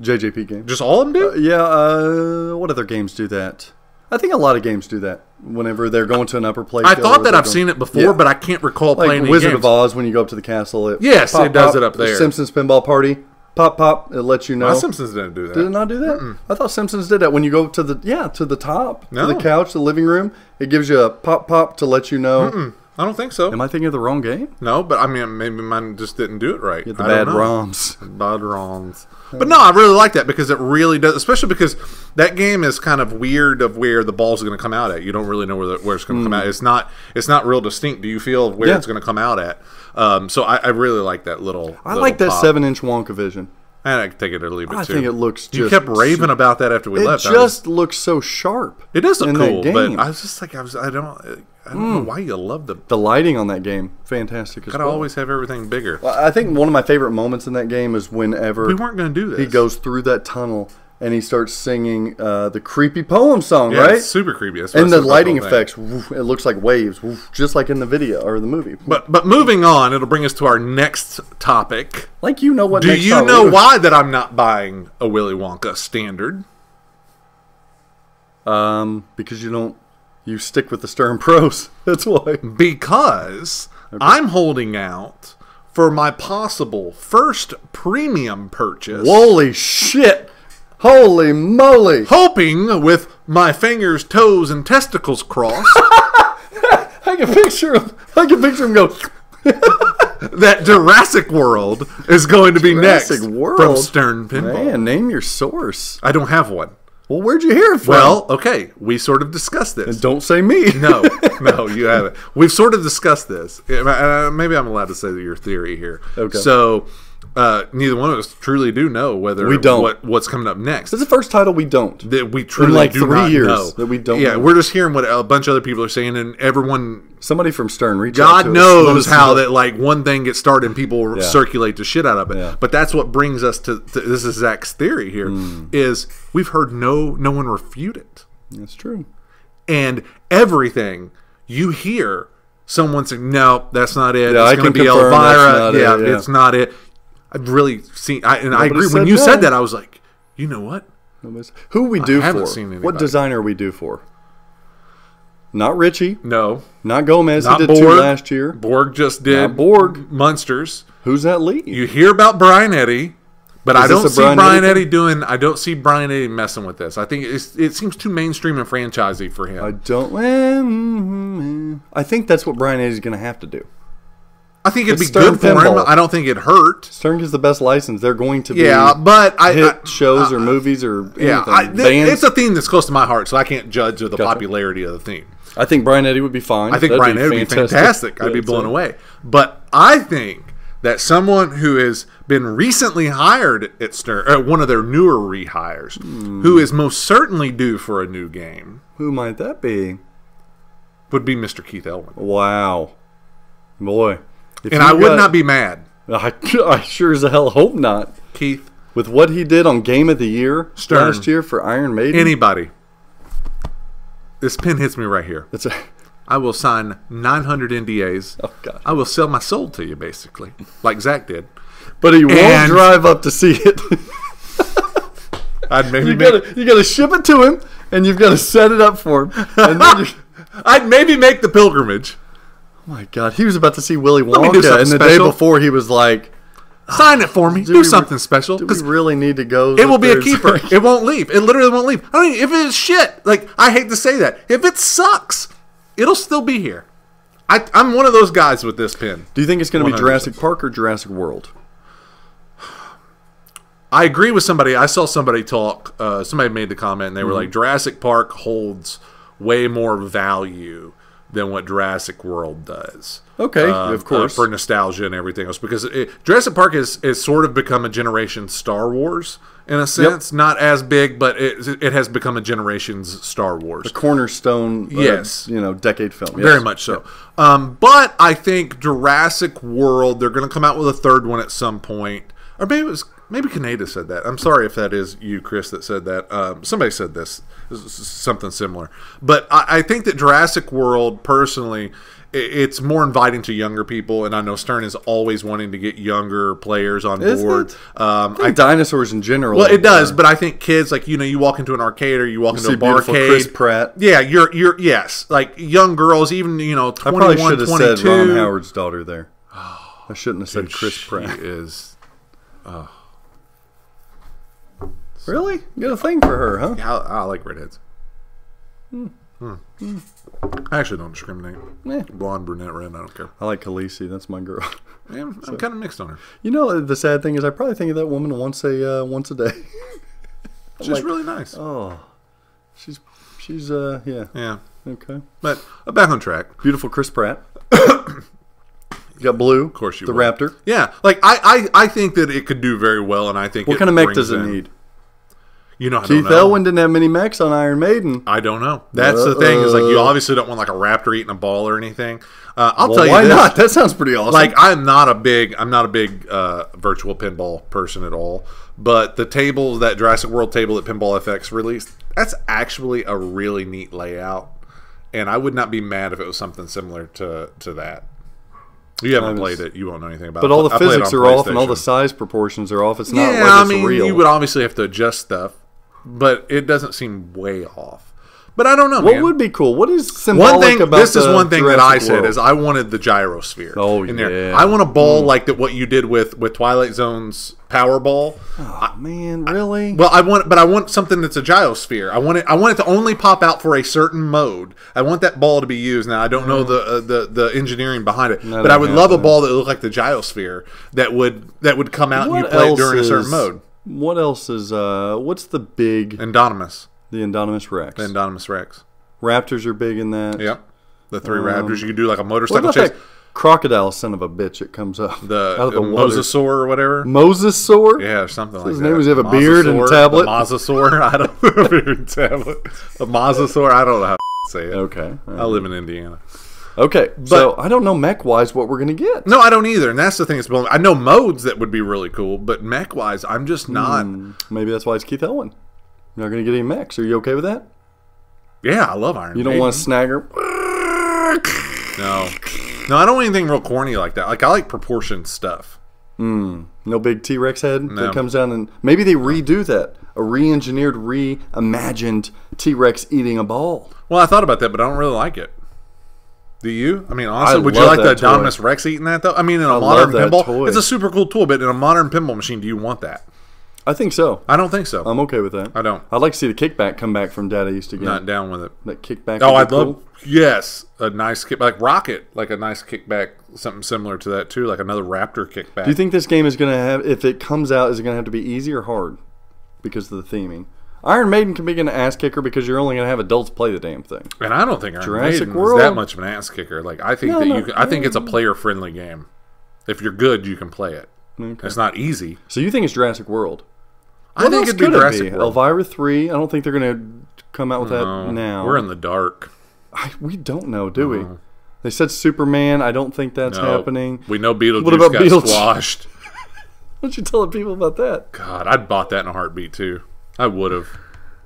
JJP game. Just all of them do? What other games do that? I think a lot of games do that whenever they're going to an upper play. I thought that I've seen it before, but I can't recall like playing Wizard any of games. Oz when you go up to the castle. Yes, it does it up there. Simpsons Pinball Party. Pop, it lets you know. My Simpsons didn't do that. Did it not do that? I thought Simpsons did that. When you go to the top, to No. the couch, the living room, it gives you a pop to let you know. I don't think so. Am I thinking of the wrong game? No, but I mean, maybe mine just didn't do it right. Get the I bad don't know. ROMs. Bad ROMs. But no, I really like that because it really does, especially because that game is kind of weird of where the ball's going to come out at. You don't really know where it's going to come out. It's not real distinct. Do you feel of where it's going to come out at? So I really like that little. I like that 7-inch Wonka Vision. And I can take it or leave it I too. think it looks just... You kept raving about that after we left. It just looks so sharp. It does look in cool, that game. but I was just like, I don't know why you love them. The lighting on that game, fantastic as Gotta well. always have everything bigger. I think one of my favorite moments in that game is whenever We weren't going to do this. he goes through that tunnel and he starts singing the creepy poem song, Yeah, right? it's super creepy. That's what And I the said about lighting whole thing. effects, woof, it looks like waves, woof, just like in the video or the movie. But moving on, it'll bring us to our next topic. Like you know what? Do next you time know we're- why that I'm not buying a Willy Wonka standard? Because you stick with the Stern Pros. That's why. Because I'm holding out for my possible first premium purchase. Holy shit! Holy moly! Hoping with my fingers, toes, and testicles crossed I can picture him go. that Jurassic World is going to be Jurassic next World? from Stern Pinball. Man, name your source. I don't have one. Well, where'd you hear it from? Well, okay, we sort of discussed this. And don't say me. No, you haven't. We've sort of discussed this. Maybe I'm allowed to say your theory here. Okay. So, neither one of us truly do know whether We don't. what's coming up next. This is the first title we don't. That we truly in like do 3 not years know. that we don't. Yeah, know. we're just hearing what a bunch of other people are saying, and everyone. Somebody from Stern reach out God to us. knows Let us how know. that like one thing gets started and people Yeah. circulate the shit out of it. Yeah. But that's what brings us to this is Zach's theory here is we've heard no one refute it. That's true. And everything you hear someone saying, no, that's not it. Yeah, It's I going to can be confirm Elvira. that's not it, yeah. It's not it. I've really seen, I Nobody agree. When said you no. said that, I was like, you know what? Who we do haven't for? seen What anybody. designer are we do for? Not Richie. No. Not Gomez. Not He did 2 Borg. last year. Borg just did Not Borg. Munsters. Who's that lead? You hear about Brian Eddy, but I Is don't this a see Brian Brian Eddy Eddy doing. I don't see Brian Eddy messing with this. I think it seems too mainstream and franchisey for him. I don't. I think that's what Brian Eddy's going to have to do. I think it'd It's be Stern good for him. Pinball. I don't think it'd hurt. Stern gets the best license. They're going to be Yeah, but hit shows or movies or anything. yeah, bands. it's a theme that's close to my heart, so I can't judge the popularity of the theme. I think Brian Eddy would be fine. I think That'd Brian Eddy would be fantastic. I'd be Yeah, blown so- away. But I think that someone who has been recently hired at Stern, one of their newer rehires, who is most certainly due for a new game, Who might that be? would be Mr. Keith Elwin. Wow. Boy. If And you I would got- not be mad. I sure as the hell hope not. Keith, With what he did on Game of the Year Stern. last year for Iron Maiden. anybody. This pen hits me right here. That's a, I will sign 900 NDAs. oh, God. I will sell my soul to you, basically, like Zach did. But he won't And- drive up to see it. I'd maybe you gotta ship it to him, and you've got to set it up for him. And then I'd maybe make the pilgrimage. oh my God, he was about to see Willy me do Wonka, something and the day special. before he was like, Sign it for me. Do we something special. "Do we Because really need to go?" it will be a Thursday?" keeper. It won't leave. It literally won't leave. I mean, if it's shit, like, I hate to say that. If it sucks, it'll still be here. I'm one of those guys with this pin. Do you think it's going to be 100%. Jurassic Park or Jurassic World? I agree with somebody. I saw somebody talk. Somebody made the comment, and they were like, Jurassic Park holds way more value than what Jurassic World does. Okay, of course. For nostalgia and everything else. Because Jurassic Park is sort of become a generation Star Wars, in a sense. Not as big, but it has become a generation's Star Wars. Cornerstone, Yes. decade film. Yes. Very much so. But I think Jurassic World, they're going to come out with a third one at some point. Or maybe Kaneda said that. I'm sorry if that is you, Chris, that said that. Somebody said this. Something similar. But I think that Jurassic World, personally, it's more inviting to younger people. And I know Stern is always wanting to get younger players on Is board. it? I think dinosaurs in general. Well, it does, but I think kids, like, you walk into an arcade or you walk into see a beautiful barcade. Chris Pratt. Yeah, you're yes, like young girls, even 21, I probably should have 22. said Ron Howard's daughter there. I shouldn't have said Chris Pratt. She is. Really? You got a thing for her, huh? I like redheads. I actually don't discriminate. Eh. Blonde, brunette, red, I don't care. I like Khaleesi. That's my girl. Yeah, I'm kind of mixed on her. You know, the sad thing is I probably think of that woman once a day. She's like, really nice. Oh, she's yeah. Yeah, Okay. but back on track. Beautiful Chris Pratt. You got Blue. Of course you the will. Raptor. Yeah, like I think that it could do very well, and I think What kind of mech does it need? I don't Keith know. Elwin didn't have many mechs on Iron Maiden. I don't know. That's the thing, is like, you obviously don't want like a raptor eating a ball or anything. I'll Well, tell you why this. not? That sounds pretty awesome. Like, I'm not a big virtual pinball person at all. But the table, that Jurassic World table that Pinball FX released, that's actually a really neat layout. And I would not be mad if it was something similar to that. You haven't played it. You won't know anything about it. but all the I played it physics on are off and all the PlayStation. size proportions are off. It's not Yeah, like it's I mean, real. you would obviously have to adjust stuff. But it doesn't seem way off. But I don't know, What man. would be cool? What is symbolic One thing, about this is the one thing that Jurassic I said World? is I wanted the gyrosphere. Oh, in there. yeah. I want a ball like that. What you did with Twilight Zone's Powerball. Oh, man, really? Well, I want something that's a gyrosphere. I want it to only pop out for a certain mode. I want that ball to be used. Now I don't know the engineering behind it, but I would love a ball that looked like the gyrosphere that would come out and you play it during a certain mode. What else is? What's the big? Indominus. The Indominus Rex. The Indominus Rex. Raptors are big in that. Yep. The 3 Raptors. You can do like a What motorcycle about chase. that crocodile son of a bitch that comes up out of the water? Mosasaur or whatever. Mosasaur? Yeah, or something like His that. name was, have a beard and a tablet? The Mosasaur. I don't know. Beard and tablet. A Mosasaur. I don't know how to say it. Okay. I live in Indiana. Okay, so I don't know mech-wise what we're going to get. No, I don't either, and that's the thing. I know modes that would be really cool, but mech-wise, I'm just not. Maybe that's why it's Keith Elwin. You're not going to get any mechs. Are you okay with that? Yeah, I love Iron You don't Maiden. want a snagger? No, I don't want anything real corny like that. Like I like proportioned stuff. No big T-Rex head No. that comes down and... Maybe they redo that. A re-engineered, reimagined T-Rex eating a ball. Well, I thought about that, but I don't really like it. Do you? I mean, honestly, I would you love like the that toy. Indominus Rex eating that, though? I mean, in a I modern love that pinball, toy. it's a super cool tool, but in a modern pinball machine, do you want that? I think so. I don't think so. I'm okay with that. I don't. I'd like to see the kickback come back from Data East again. Not down with it. That kickback. Oh, would I'd be love, cool. yes, a nice kick, like Rocket, like a nice kickback, something similar to that, too, like another Raptor kickback. Do you think this game is going to have, if it comes out, is it going to have to be easy or hard because of the theming? Iron Maiden can be an ass kicker because you're only going to have adults play the damn thing. And I don't think Iron Jurassic Maiden World? is that much of an ass kicker. Like I think I think it's a player-friendly game. If you're good, you can play it. Okay. It's not easy. So you think it's Jurassic World? I think it'd be Jurassic World. Elvira 3. I don't think they're going to come out with that now. We're in the dark. We don't know, do we? They said Superman. I don't think that's No. happening. We know Beetlejuice What about got Beetlejuice? squashed. What you telling people about that? God, I'd bought that in a heartbeat too. I would have.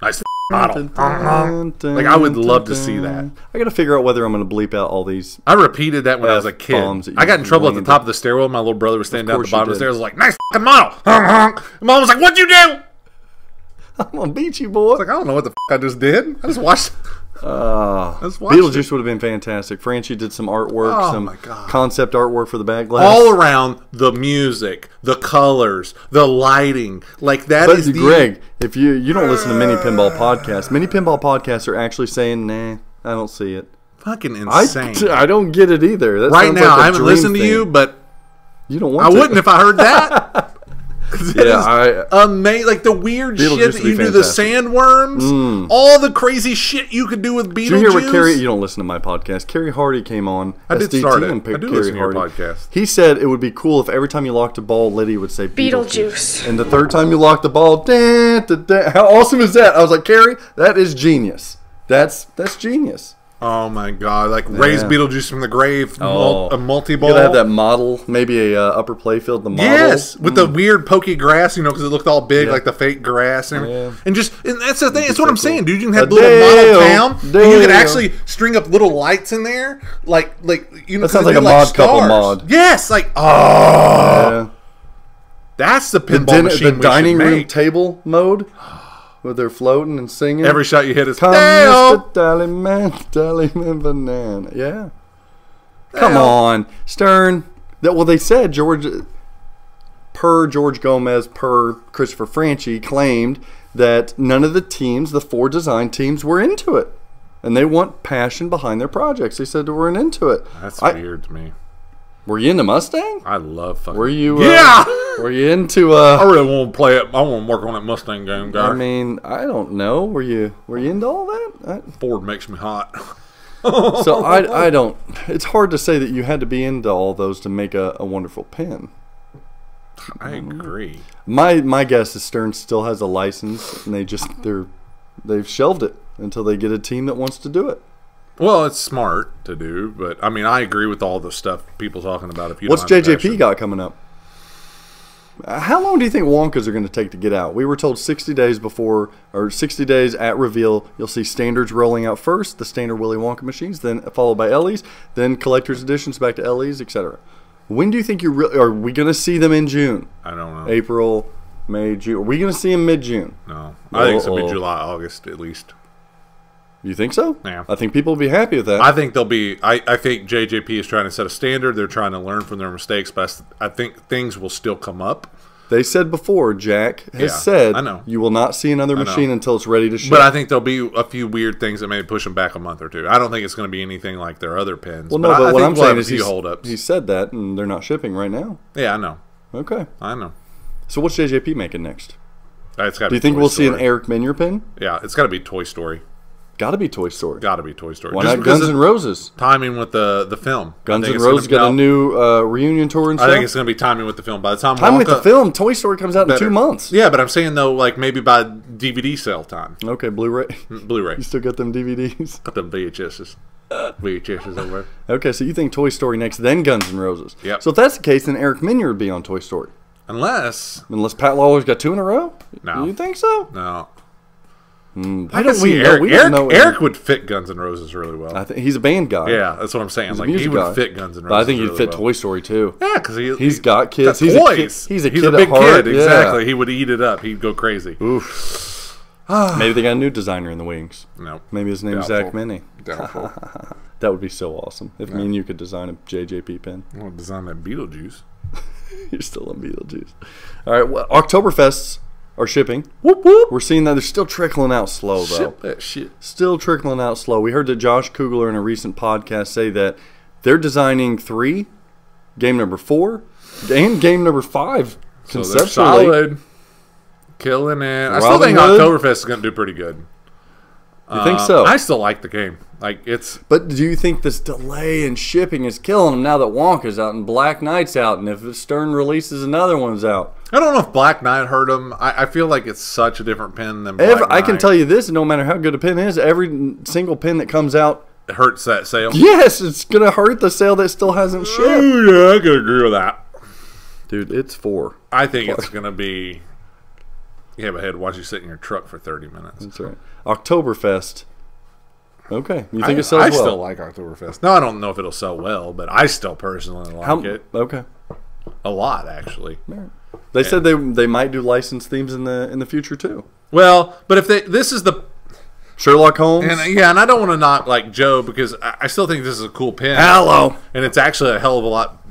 Nice model. Like I would love to see that. I got to figure out whether I'm going to bleep out all these. I repeated that when I was a kid. F-bombs that you I got in trouble at the landed. top of the stairwell. My little brother was standing down at course the bottom you of the did. stairs. I was like, "Nice fucking model." Mom was like, "What'd you do?" I I'm going to beat you, boy. was like, "I don't know what the I just did. I just watched." Let's watch Beetlejuice would have been fantastic. Francie did some artwork, Oh, some my God. concept artwork for the back glass. All around the music, the colors, the lighting, like that But is the Greg, if you don't listen to Mini Pinball podcasts, Mini Pinball podcasts are actually saying, "Nah, I don't see it." fucking insane. I don't get it either. That Right sounds now, like a I haven't dream listened to thing. you, but You don't want I to. wouldn't if I heard that. Yeah, Amazing, like the weird Beetlejuice shit that would be you do, the fantastic. sandworms, all the crazy shit you could do with Beetlejuice. Did you hear what Carrie? You don't listen to my podcast. Carrie Hardy came on. I did SDTM start it. picked I do Carrie listen to your Hardy. podcast. He said it would be cool if every time you locked a ball, Liddy would say Beetlejuice. Beetlejuice. And the third time you locked the ball, dan, da, da. How awesome is that? I was like, Carrie, that is genius. That's genius. Oh my god! Like raise Beetlejuice from the grave, a multi-ball. You gotta have that model, maybe a upper playfield, the model. Yes, with the weird pokey grass, because it looked all big, like the fake grass, and, Yeah. and that's the thing. That's so what I'm cool. saying, dude. You can have A little model Dale, town, and you can Dale. actually string up little lights in there, like That sounds they like do a mod stars. couple mod. Yes, like Yeah. that's the The, pinball machine. the we dining should room make. table mode, where they're floating and singing. Every shot you hit is Come, Dale. Mr. Dallyman Banana. Yeah. Come Dale. on, Stern. Well, they said George Gomez, per Christopher Franchi, claimed that none of the teams, the 4 design teams, were into it, and they want passion behind their projects. They said they weren't into it. That's weird to me. Were you into Mustang? I love fucking. Were you? Yeah. Were you into? I really want to play it. I want to work on that Mustang game, guy. I mean, I don't know. Were you into all that? Ford makes me hot. So I don't. It's hard to say that you had to be into all those to make a wonderful pin. I agree. My guess is Stern still has a license, and they've shelved it until they get a team that wants to do it. Well, it's smart to do, but I mean, I agree with all the stuff people talking about. If you What's don't have JJP passion. got coming up? How long do you think Wonkas are going to take to get out? We were told 60 days before, or 60 days at reveal, you'll see standards rolling out first, the standard Willy Wonka machines, then followed by Ellie's, then collector's editions back to Ellie's, etc. When do you think are we going to see them in June? I don't know. April, May, June. Are we going to see them mid-June? No, I think it's gonna be Uh-oh. July, August at least. You think so? Yeah. I think people will be happy with that. I think they'll be. I think JJP is trying to set a standard. They're trying to learn from their mistakes, but I think things will still come up. They said before, Jack has Yeah, said, I know. you will not see another know. machine until it's ready to ship. But I think there'll be a few weird things that may push them back a month or two. I don't think it's going to be anything like their other pins. Well, no, I but what think I'm we'll saying have is a few holdups. he said that, and they're not shipping right now. Yeah, I know. Okay. I know. So what's JJP making next? It's gotta Do you be think Toy we'll see an Story. Eric Minier pin? Yeah, it's got to be Toy Story. Got to be Toy Story. Got to be Toy Story. Why Just not because Guns of N' Roses? timing with the film. Guns N' Roses got a new reunion tour and stuff. I think it's going to be timing with the film. By the time Time with Wonka- the film, Toy Story comes out in 2 months. Yeah, but I'm saying though, like maybe by DVD sale time. Okay, Blu-ray. Blu-ray. You still got them DVDs? Got them VHSs. VHSs over. Okay, so you think Toy Story next, then Guns N' Roses. Yep. So if that's the case, then Eric Minier would be on Toy Story. Unless Pat Lawler's got 2 in a row? No. You think so? No. I don't see Eric would fit Guns N' Roses really well. I think he's a band guy. Yeah, that's what I'm saying. He's a Like he music would guy. fit Guns N' Roses. But I think he'd really fit well. Toy Story too. Yeah, because He's got kids. He's toys. He's a kid big at heart. kid. Yeah. Exactly. He would eat it up. He'd go crazy. Oof. Maybe they got a new designer in the wings. No. Maybe his name's Doubtful. Zach Mini. Doubtful. That would be so awesome if me and you could design a JJP pen. I want to design that Beetlejuice. You're still on Beetlejuice. All right, well, Oktoberfests are shipping. Whoop whoop. We're seeing that they're still trickling out slow, though. Ship that shit. Still trickling out slow. We heard that Josh Kugler in a recent podcast say that they're designing 3, game number 4, and game number 5 So they're conceptually. solid. Killing it. I still Robin think Hood? Oktoberfest is going to do pretty good. You think so? I still like the game. Like it's. But do you think this delay in shipping is killing them now that Wonka's out and Black Knight's out, and if Stern releases another one's out? I don't know if Black Knight hurt him. I feel like it's such a different pin than Black Knight. I can tell you this: no matter how good a pin is, every single pin that comes out, It hurts that sale. yes, it's gonna hurt the sale that still hasn't shipped. Oh, yeah, I could agree with that. Dude, it's 4. I think it's going to be. You have a head. Watch you sit in your truck for 30 minutes. That's right. Oktoberfest. Okay, you think it sells I well? still like Oktoberfest. No, I don't know if it'll sell well, but I still personally like it Okay. a lot, actually. They said they might do licensed themes in the future too. Well, but if this is the Sherlock Holmes. and I don't want to knock like Joe because I still think this is a cool pin. Hello. And it's actually a hell of a lot,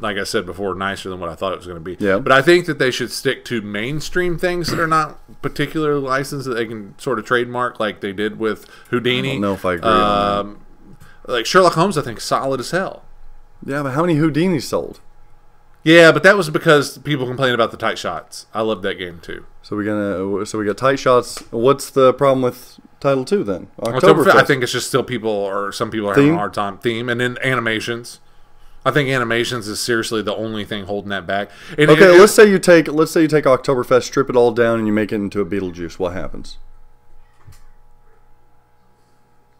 like I said before, nicer than what I thought it was going to be. Yeah. But I think that they should stick to mainstream things that are not particularly licensed that they can sort of trademark, like they did with Houdini. I don't know if I agree on Like Sherlock Holmes, I think solid as hell. Yeah, but how many Houdinis sold? Yeah, but that was because people complained about the tight shots. I loved that game too. So we got tight shots. What's the problem with Title 2 then? Oktoberfest, I think it's just still some people are having Theme? a hard time. Theme and then animations. I think animations is seriously the only thing holding that back. And Okay, let's say you take Oktoberfest, strip it all down, and you make it into a Beetlejuice. What happens?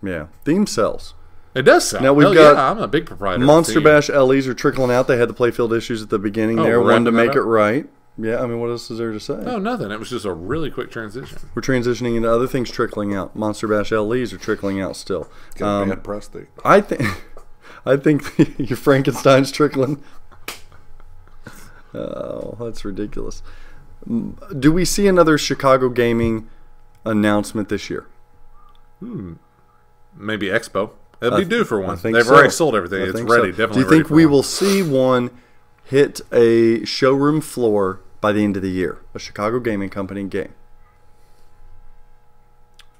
Yeah, theme sells. It does sell. Now we've Hell got yeah, I'm a big proprietor. Monster of Bash LEs are trickling out. They had the playfield issues at the beginning there. we're Wanted to wrapping make that it up? right. Yeah, I mean, what else is there to say? No, nothing. It was just a really quick transition. We're transitioning into other things trickling out. Monster Bash LEs are trickling out still. Bad prostate. I think your Frankenstein's trickling. Oh, that's ridiculous. Do we see another Chicago gaming announcement this year? Maybe Expo. It'd be due for one. I think They've so. already sold everything. I It's think ready. so. Definitely. Do you ready think for we one. will see one hit a showroom floor by the end of the year? A Chicago gaming company game.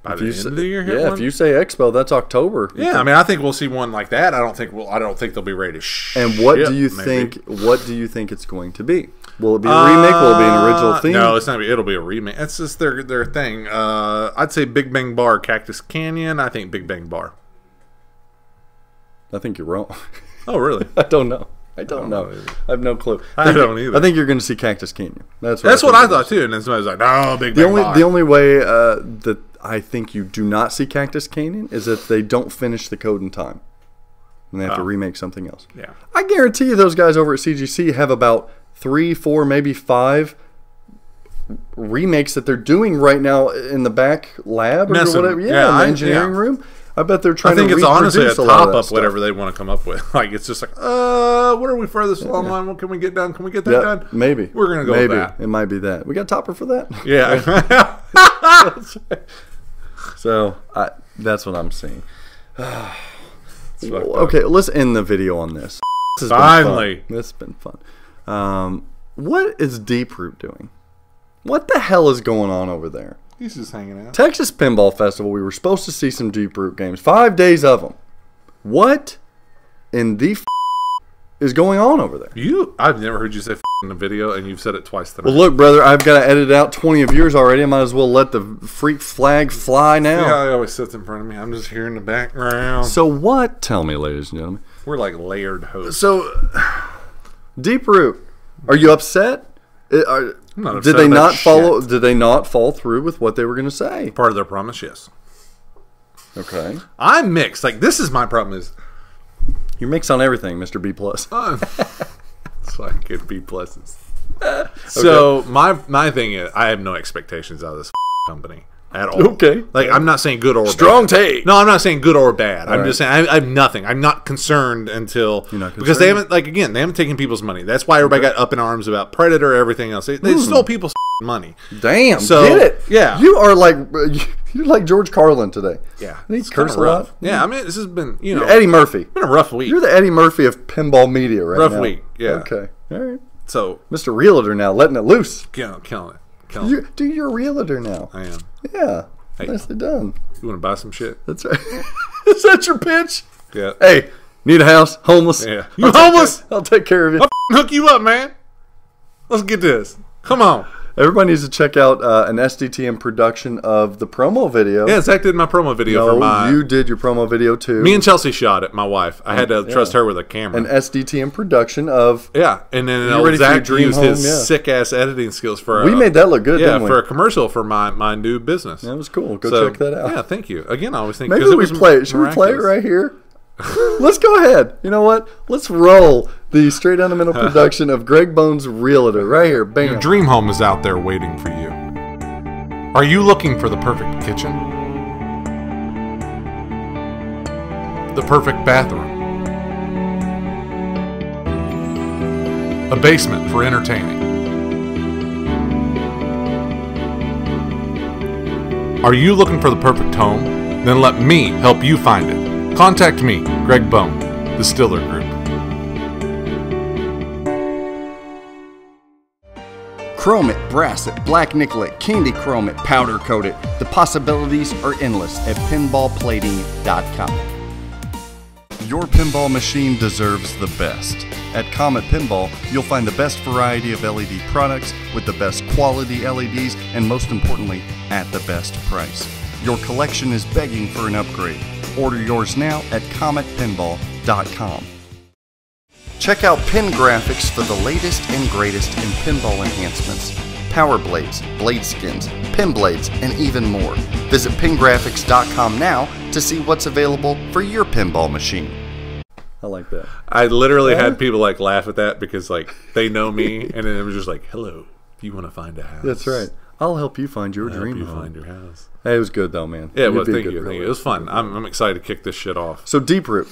by If the you end say, of the year? Hit yeah, one? if you say Expo, that's October. Yeah, I mean, I think we'll see one like that. I don't think they'll be ready to ship. And what do you maybe. think? What do you think it's going to be? Will it be a remake? Will it be an original theme? No, it's not. It'll be a remake. That's just their thing. I'd say Big Bang Bar, Cactus Canyon. I think Big Bang Bar. I think you're wrong. Oh, really? I don't know. I don't know. either. I have no clue. I don't either. I think you're going to see Cactus Canyon. That's what think I it thought is. too. And then somebody's like, "No, Big The Bang Bar." only way that I think you do not see Cactus Canyon is if they don't finish the code in time, and they have to remake something else. Yeah. I guarantee you, those guys over at CGC have about 3, 4, maybe 5 remakes that they're doing right now in the back lab or Messing. whatever. Yeah, Yeah, in the engineering room. I bet they're I trying think to it's honestly a reproduce lot of top that up stuff. whatever they want to come up with. Like it's just like, what are we furthest along line? What can we get done? Can we get that Yeah, done? maybe. We're gonna go maybe. with that. It might be that. We got Topper for that. Yeah. So that's what I'm seeing. fucked up. Okay, let's end the video on this. This has been Finally. fun. This has been fun. What is Deep Root doing? What the hell is going on over there? He's just hanging out. Texas Pinball Festival, we were supposed to see some Deep Root games. 5 days of them. What in the is going on over there? I've never heard you say in a video, and you've said it twice tonight. Well, look, brother, I've got to edit out 20 of yours already. I might as well let the freak flag fly now. Yeah, it always sits in front of me. I'm just here in the background. So what? Tell me, ladies and gentlemen. We're like layered hosts. So, Deep Root, are you upset? I'm not upset Did they about not follow? shit. Did they not fall through with what they were going to say? Part of their promise, yes. Okay, I'm mixed. Like, this is my problem is... you're mixed on everything, Mr. B+. So I get B pluses. So my thing is, I have no expectations out of this company at all. Okay. Like, I'm not saying good or Strong bad. take. No, I'm not saying good or bad. I'm right. just saying I have nothing. I'm not concerned until You're not because they concerned? haven't they haven't taken people's money. That's why everybody got up in arms about Predator, everything else. They stole people's money. Damn, So, get it? yeah. You are like you're like George Carlin today. Yeah, He it's curse a kinda rough. lot. Yeah, I mean, this has been You're Eddie Murphy. been a rough week. You're the Eddie Murphy of pinball media right Rough now. week, yeah. Okay. All right. So Mr. Realtor now, letting it loose. killing it. You're a realtor now. I am. Yeah. Hey. Nicely done. You want to buy some shit? That's right. Is that your pitch? Yeah. Hey, need a house? Homeless? Yeah. I'll You take homeless? I'll take care of you. I'll hook you up, man. Let's get this. Come on. Everybody needs to check out an SDTM production of the promo video. Yeah, Zach did my promo video for my... you did your promo video too. Me and Chelsea shot it, my wife. I had to trust her with a camera. An SDTM production of... Yeah, and then You ready for your Zach dream used home? his Yeah. sick-ass editing skills for... We made that look good, yeah, didn't we? for a commercial for my new business. That was cool. Go check that out. Yeah, thank you. Again, I always think... Maybe 'cause it we was play it. Should we play it miraculous. right here? Let's go ahead. You know what? Let's roll the Straight Down the Middle production of Greg Bones Realtor right here. Bam. Your dream home is out there waiting for you. Are you looking for the perfect kitchen? The perfect bathroom? A basement for entertaining? Are you looking for the perfect home? Then let me help you find it. Contact me, Greg Bone, the Stiller Group. Chrome it, brass it, black nickel it, candy chrome it, powder coat it. The possibilities are endless at pinballplating.com. Your pinball machine deserves the best. At Comet Pinball, you'll find the best variety of LED products with the best quality LEDs and most importantly, at the best price. Your collection is begging for an upgrade. Order yours now at cometpinball.com. Check out Pin Graphics for the latest and greatest in pinball enhancements. Power blades, blade skins, pin blades, and even more. Visit pingraphics.com now to see what's available for your pinball machine. I like that. I literally had people like laugh at that because like they know me, and then it was just like, "Hello, do you want to find a house?" That's right. I'll help you find your I'll dream help you home. find your house. Hey, it was good though, man. Yeah, it You was. did Thank good, you. really. It was fun. I'm excited to kick this shit off. So Deep Root.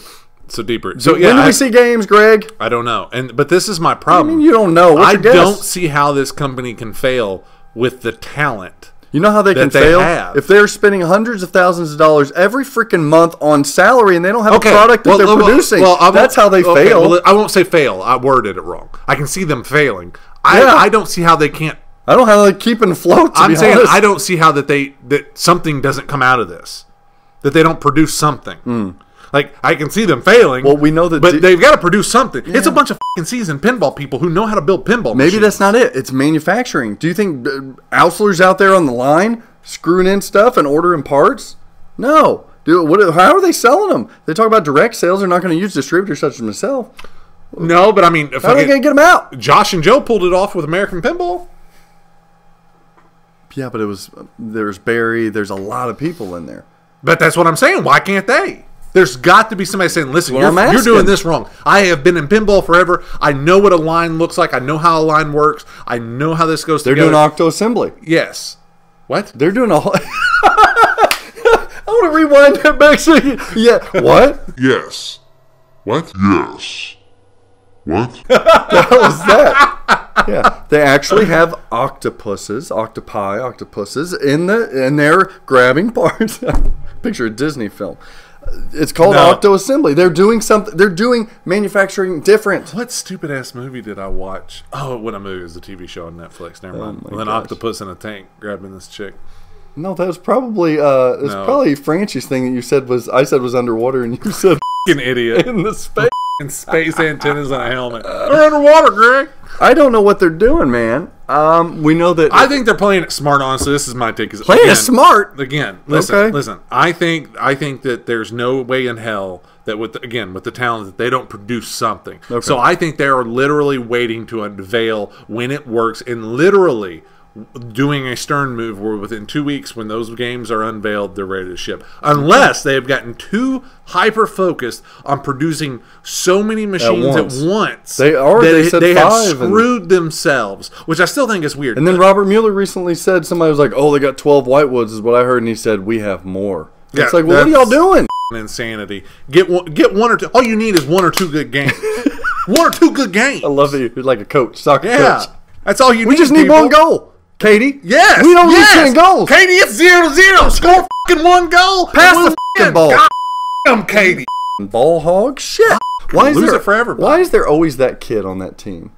So deeper. So When yeah, do we see games, Greg? I don't know, but this is my I problem. mean, you don't know. What's I your guess? don't see how this company can fail with the talent. You know how they can that they fail? have. If they're spending hundreds of thousands of dollars every freaking month on salary and they don't have a product that they're producing. That's how they fail. Well, I won't say fail. I worded it wrong. I can see them failing. Yeah. I don't see how they can't. I don't know how they keep it afloat, I'm saying I don't see how that something doesn't come out of this. That they don't produce something. Like, I can see them failing. Well, we know that... But they've got to produce something. Yeah. It's a bunch of fucking seasoned pinball people who know how to build pinball Maybe machines. that's not it. It's manufacturing. Do you think Ouslers out there on the line screwing in stuff and ordering parts? No. How are they selling them? They talk about direct sales. They're not going to use distributors such as myself. No, but I mean... How are they going to get them out? Josh and Joe pulled it off with American Pinball. Yeah, but there's Barry. There's a lot of people in there. But that's what I'm saying. Why can't they? There's got to be somebody saying, listen, Well, you're doing this wrong. I have been in pinball forever. I know what a line looks like. I know how a line works. I know how this goes They're together. doing octo assembly. Yes. What? They're doing a whole... I want to rewind that back so you... Yeah. What? Yes. What? Yes. What? What was that? Yeah. They actually have octopuses in there grabbing parts. Picture a Disney film. It's called octo assembly. They're doing something. They're doing manufacturing different. What stupid ass movie did I watch? Oh, what a movie! It was a TV show on Netflix. Never mind. With an octopus in a tank grabbing this chick. No, that was probably probably Francie's thing that you said was I said was underwater and you said Fucking idiot in the space. and space antennas and a helmet. They're underwater, Greg. I don't know what they're doing, man. We know that I think they're playing it smart. Honestly, this is my take. playing it smart. Again, listen, Okay. listen. I think that there's no way in hell that with the talent that they don't produce something. Okay. So I think they are literally waiting to unveil when it works, and literally doing a stern move where within 2 weeks, when those games are unveiled, they're ready to ship. Unless they have gotten too hyper focused on producing so many machines at once, They are. They said they have 5 and- screwed themselves, which I still think is weird. And then Robert Mueller recently said, somebody was like, "Oh, they got 12 Whitewoods," is what I heard, and he said, "We have more." Yeah, it's like, well, what are y'all doing? Insanity. Get one or two. All you need is 1 or 2 good games. 1 or 2 good games. I love that you're like a coach, soccer Yeah, coach. that's all you need. We just need people. 1 goal, Katie. Yes, we don't yes. need 10 goals. Katie, it's 0-0. Score fucking 1 goal. Pass and the we'll fucking ball. God damn, Katie. Ball hog, shit. Why is Lose there it for everybody. Why is there always that kid on that team?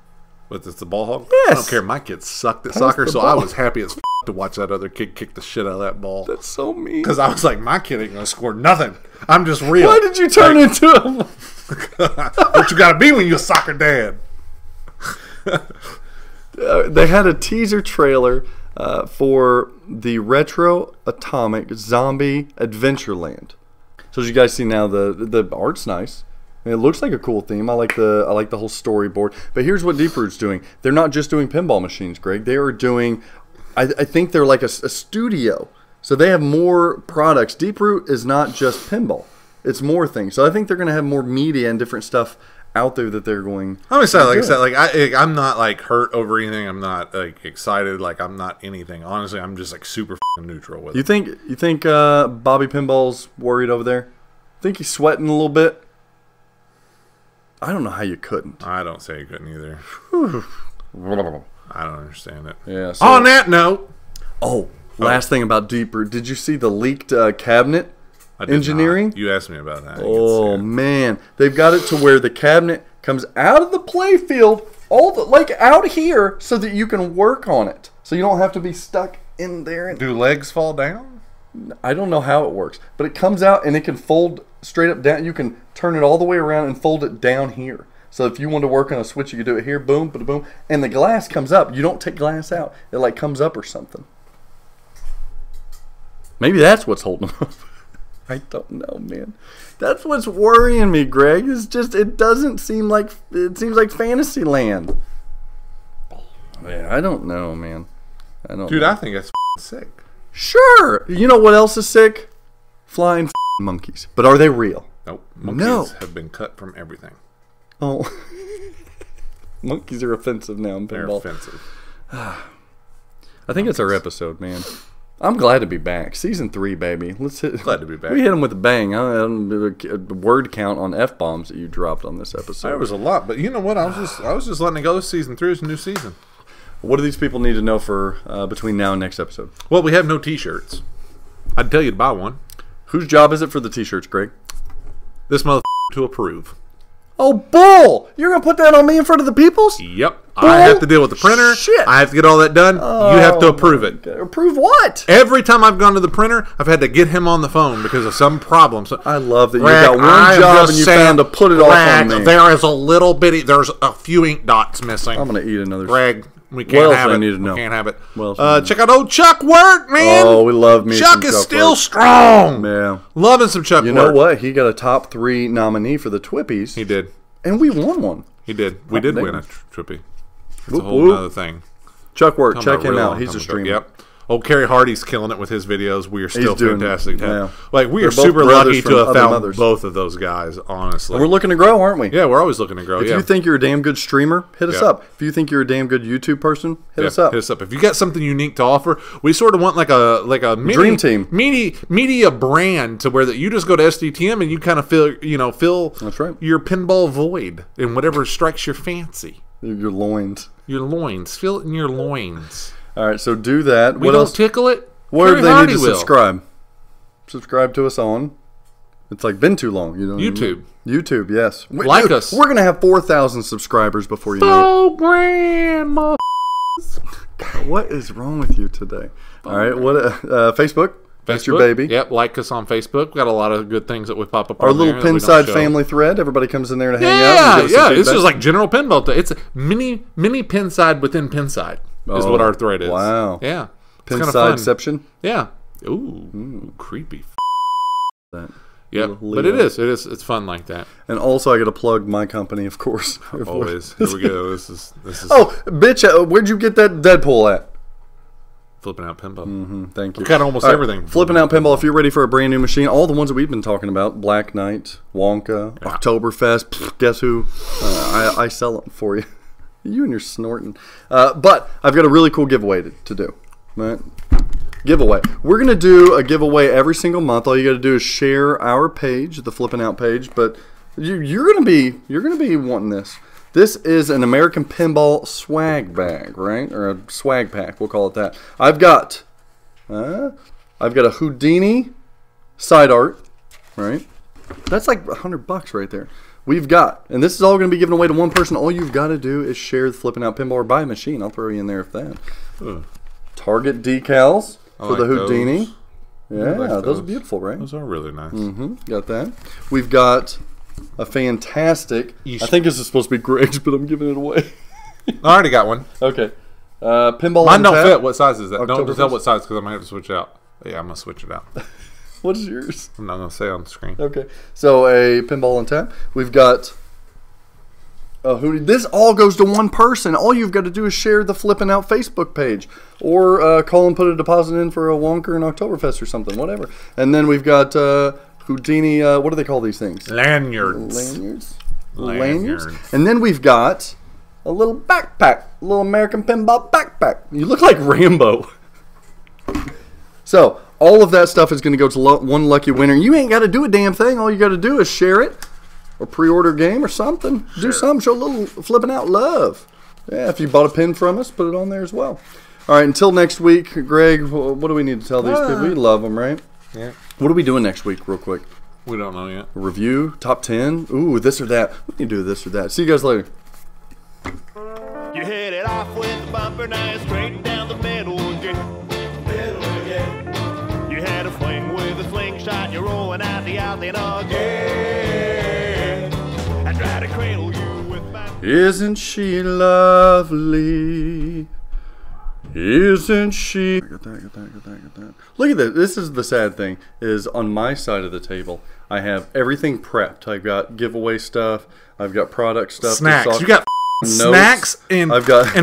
But it's the ball hog? Yes. I don't care. My kids sucked at Pass soccer, the so I ball. was happy as to watch that other kid kick the shit out of that ball. That's so mean. Because I was like, my kid ain't going to score nothing. I'm just real. Why did you turn into him? What you got to be when you're a soccer dad. They had a teaser trailer for the Retro Atomic Zombie Adventureland. So as you guys see now, the art's nice. And it looks like a cool theme. I like the whole storyboard. But here's what Deep Root's doing. They're not just doing pinball machines, Greg. They are doing, I think they're like a studio. So they have more products. Deep Root is not just pinball. It's more things. So I think they're going to have more media and different stuff out there that they're going. I'm excited. to Like I do. said, like I'm not like hurt over anything. I'm not like excited. Like I'm not anything. Honestly, I'm just like super neutral with You it. think Bobby Pinball's worried over there? Think he's sweating a little bit? I don't know how you couldn't. I don't say you couldn't either. I don't understand it. Yeah. So, On that note, last thing about Deep Root. Did you see the leaked cabinet I did engineering? not. You asked me about that. Oh man, they've got it to where the cabinet comes out of the play field, like out here, so that you can work on it. So you don't have to be stuck in there. Do legs fall down? I don't know how it works, but it comes out and it can fold straight up down. You can turn it all the way around and fold it down here. So if you want to work on a switch, you can do it here, boom, bada boom, and the glass comes up. You don't take glass out. It like comes up or something. Maybe that's what's holding them up. I don't know, man. That's what's worrying me, Greg. It's just, it doesn't seem like, it seems like fantasy land. Man, I don't know, man. I don't Dude, know. I think that's sick. Sure. You know what else is sick? Flying monkeys. But are they real? Nope. Monkeys No. have been cut from everything. Oh. Monkeys are offensive now in They're pinball. offensive. I think it's our episode, man. I'm glad to be back. Season 3, baby. Let's hit. Glad to be back. We hit them with a bang. I don't know the word count on F-bombs that you dropped on this episode. There was a lot, but you know what? I was just letting it go. Season 3 is a new season. What do these people need to know for between now and next episode? Well, we have no T-shirts. I'd tell you to buy one. Whose job is it for the T-shirts, Greg? This mother to approve. Oh, bull! You're going to put that on me in front of the peoples? Yep. I have to deal with the printer. Shit. I have to get all that done. You have to approve it. Approve what? Every time I've gone to the printer, I've had to get him on the phone because of some problem. So, I love that you Greg, got one I'm job just and you saying, found to put it off on Greg, me. there is a little bitty. There's a few ink dots missing. I'm going to eat another. Greg, we What can't else have do I it. need to know? We can't have it. What else do I need to Check out old Chuck Wirt, man. Oh, we love me Chuck some is Chuck still Wirt. strong. Yeah. Loving some Chuck You Wirt. know what? He got a top 3 nominee for the Twippies. He did. And we won one. He did. We did damn. win a trippy. That's Whoop, a whole whoop. other thing. Chuck Wirt, Talking check about him real out. long He's time a ago. streamer. Yep. Old Kerry Hardy's killing it with his videos. We are still doing- fantastic. yeah. Like, we They're are both super brothers lucky from to have other found mothers. both of those guys, honestly. And we're looking to grow, aren't we? Yeah, we're always looking to grow. If yeah. you think you're a damn good streamer, hit us Yeah. up. If you think you're a damn good YouTube person, hit us up. Hit us up. If you got something unique to offer, we sort of want like a mini, Dream team. media brand to where that you just go to SDTM and you kind of fill That's right. your pinball void in whatever strikes your fancy. Your loins. Your loins. Fill it in your loins. All right, so do that. We what don't else? tickle it. Where do Kerry they Hardy need to will. subscribe? Subscribe to us on. It's like been too long. You know. YouTube. YouTube, yes. Like us. We're gonna have 4,000 subscribers before you know Oh, grandma. it. What is wrong with you today? All right. What? Facebook. That's your baby. Yep, like us on Facebook. We got a lot of good things that we pop up Our on little there that we don't Pinside show. family thread. Everybody comes in there to hang out. Yeah, and give us some It's feedback. just like general pinball. It's a mini Pinside within Pinside is what our thread is. Wow. Yeah. It's kinda fun. Pinsideception. Yeah. Ooh, creepy. That. Yep, but it is. It's fun like that. And also, I got to plug my company, of course. Always. Here we go. This is Oh, bitch! Where'd you get that Deadpool at? Flipping out pinball. Thank you. Got almost All right, everything. Flipping out pinball. If you're ready for a brand new machine, all the ones that we've been talking about: Black Knight, Wonka, Oktoberfest. Guess who? I sell them for you. You and your snorting. But I've got a really cool giveaway to do. Right? Giveaway. We're gonna do a giveaway every single month. All you got to do is share our page, the Flipping Out page. But you're gonna be wanting this. This is an American Pinball swag bag, right? Or a swag pack, we'll call it that. I've got a Houdini side art, right? That's like $100 right there. We've got, and this is all going to be given away to one person. All you've got to do is share the Flipping Out Pinball or buy a machine. I'll throw you in there if that. Target decals for the Houdini. Those. Yeah, those are beautiful, right? Those are really nice. Got that. We've got a fantastic. I think this is supposed to be Greg's, but I'm giving it away. I already got one. Okay. Pinball. Mine don't Untapped. fit. What size is that? Don't Oktoberfest. tell what size because I might have to switch out. Yeah, I'm gonna switch it out. What is yours? I'm not gonna say on the screen. Okay. So a Pinball on tap. We've got a Houdini. This all goes to one person. All you've got to do is share the Flipping Out Facebook page, or call and put a deposit in for a Wonka and Oktoberfest or something, whatever. And then we've got Houdini. What do they call these things? Lanyards. Lanyards. And then we've got a little backpack, a little American Pinball backpack. You look like Rambo. So all of that stuff is going to go to one lucky winner. You ain't got to do a damn thing. All you got to do is share it, or pre-order a game or something. Do something. Show a little Flipping Out love. Yeah, if you bought a pin from us, put it on there as well. All right, until next week, Greg, what do we need to tell these people? We love them, right? Yeah. What are we doing next week, real quick? We don't know yet. A review, top 10. Ooh, this or that. We need to do this or that. See you guys later. You hit it off with the bumper, now you're straight down the middle again. You had a fling with a slingshot, you're rolling out the alley again. I try to cradle you with my... Isn't she lovely? Isn't she? Got that. Look at this. This is the sad thing, is on my side of the table, I have everything prepped. I've got giveaway stuff. I've got product stuff. Snacks. You got snacks and I've got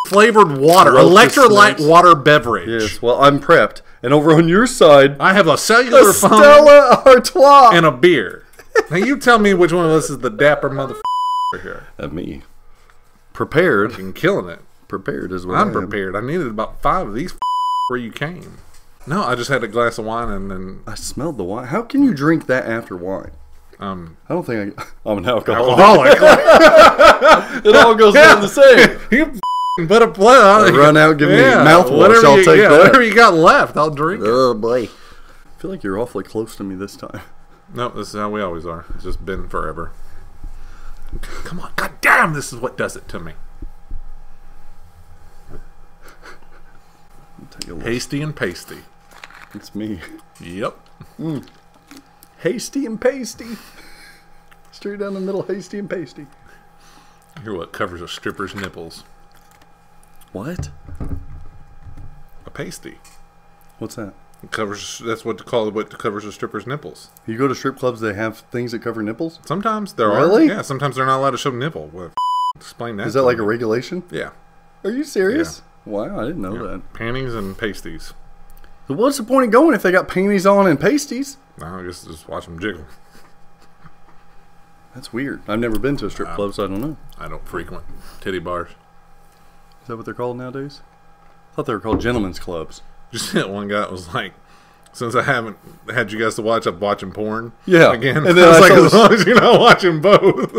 flavored water, electrolyte water beverage. Yes, well, I'm prepped. And over on your side, I have a cellular a phone Stella Artois and a beer. Now you tell me which one of us is the dapper motherfucker here. me. Prepared. Fucking killing it. Prepared is what I'm I am. prepared. I needed about 5 of these where you came. No, I just had a glass of wine and then I smelled the wine. How can you drink that after wine? I don't think I'm an alcoholic. It all goes down the same. You put a play on. Run out, give me mouthwash. I'll take that. Whatever you got left, I'll drink it. Oh boy. I feel like you're awfully close to me this time. No, this is how we always are. It's just been forever. Come on. God damn, this is what does it to me. Take a look. Hasty and pasty. It's me. Yep. Hasty and pasty. Straight down the middle, hasty and pasty. Hear what covers a stripper's nipples? What? A pasty. What's that? It covers. That's what covers a stripper's nipples. You go to strip clubs, they have things that cover nipples? Sometimes there Really? are. Yeah. Sometimes they're not allowed to show nipple. Well, explain that. Is that to like me. a regulation? Yeah. Are you serious? Wow, I didn't know that. Panties and pasties. So what's the point of going if they got panties on and pasties? No, I guess just watch them jiggle. That's weird. I've never been to a strip club, so I don't know. I don't frequent titty bars. Is that what they're called nowadays? I thought they were called gentlemen's clubs. Just that one guy that was like, since I haven't had you guys to watch, I'm watching porn. Yeah. Again. And then I was I like, saw as long as you're not watching both.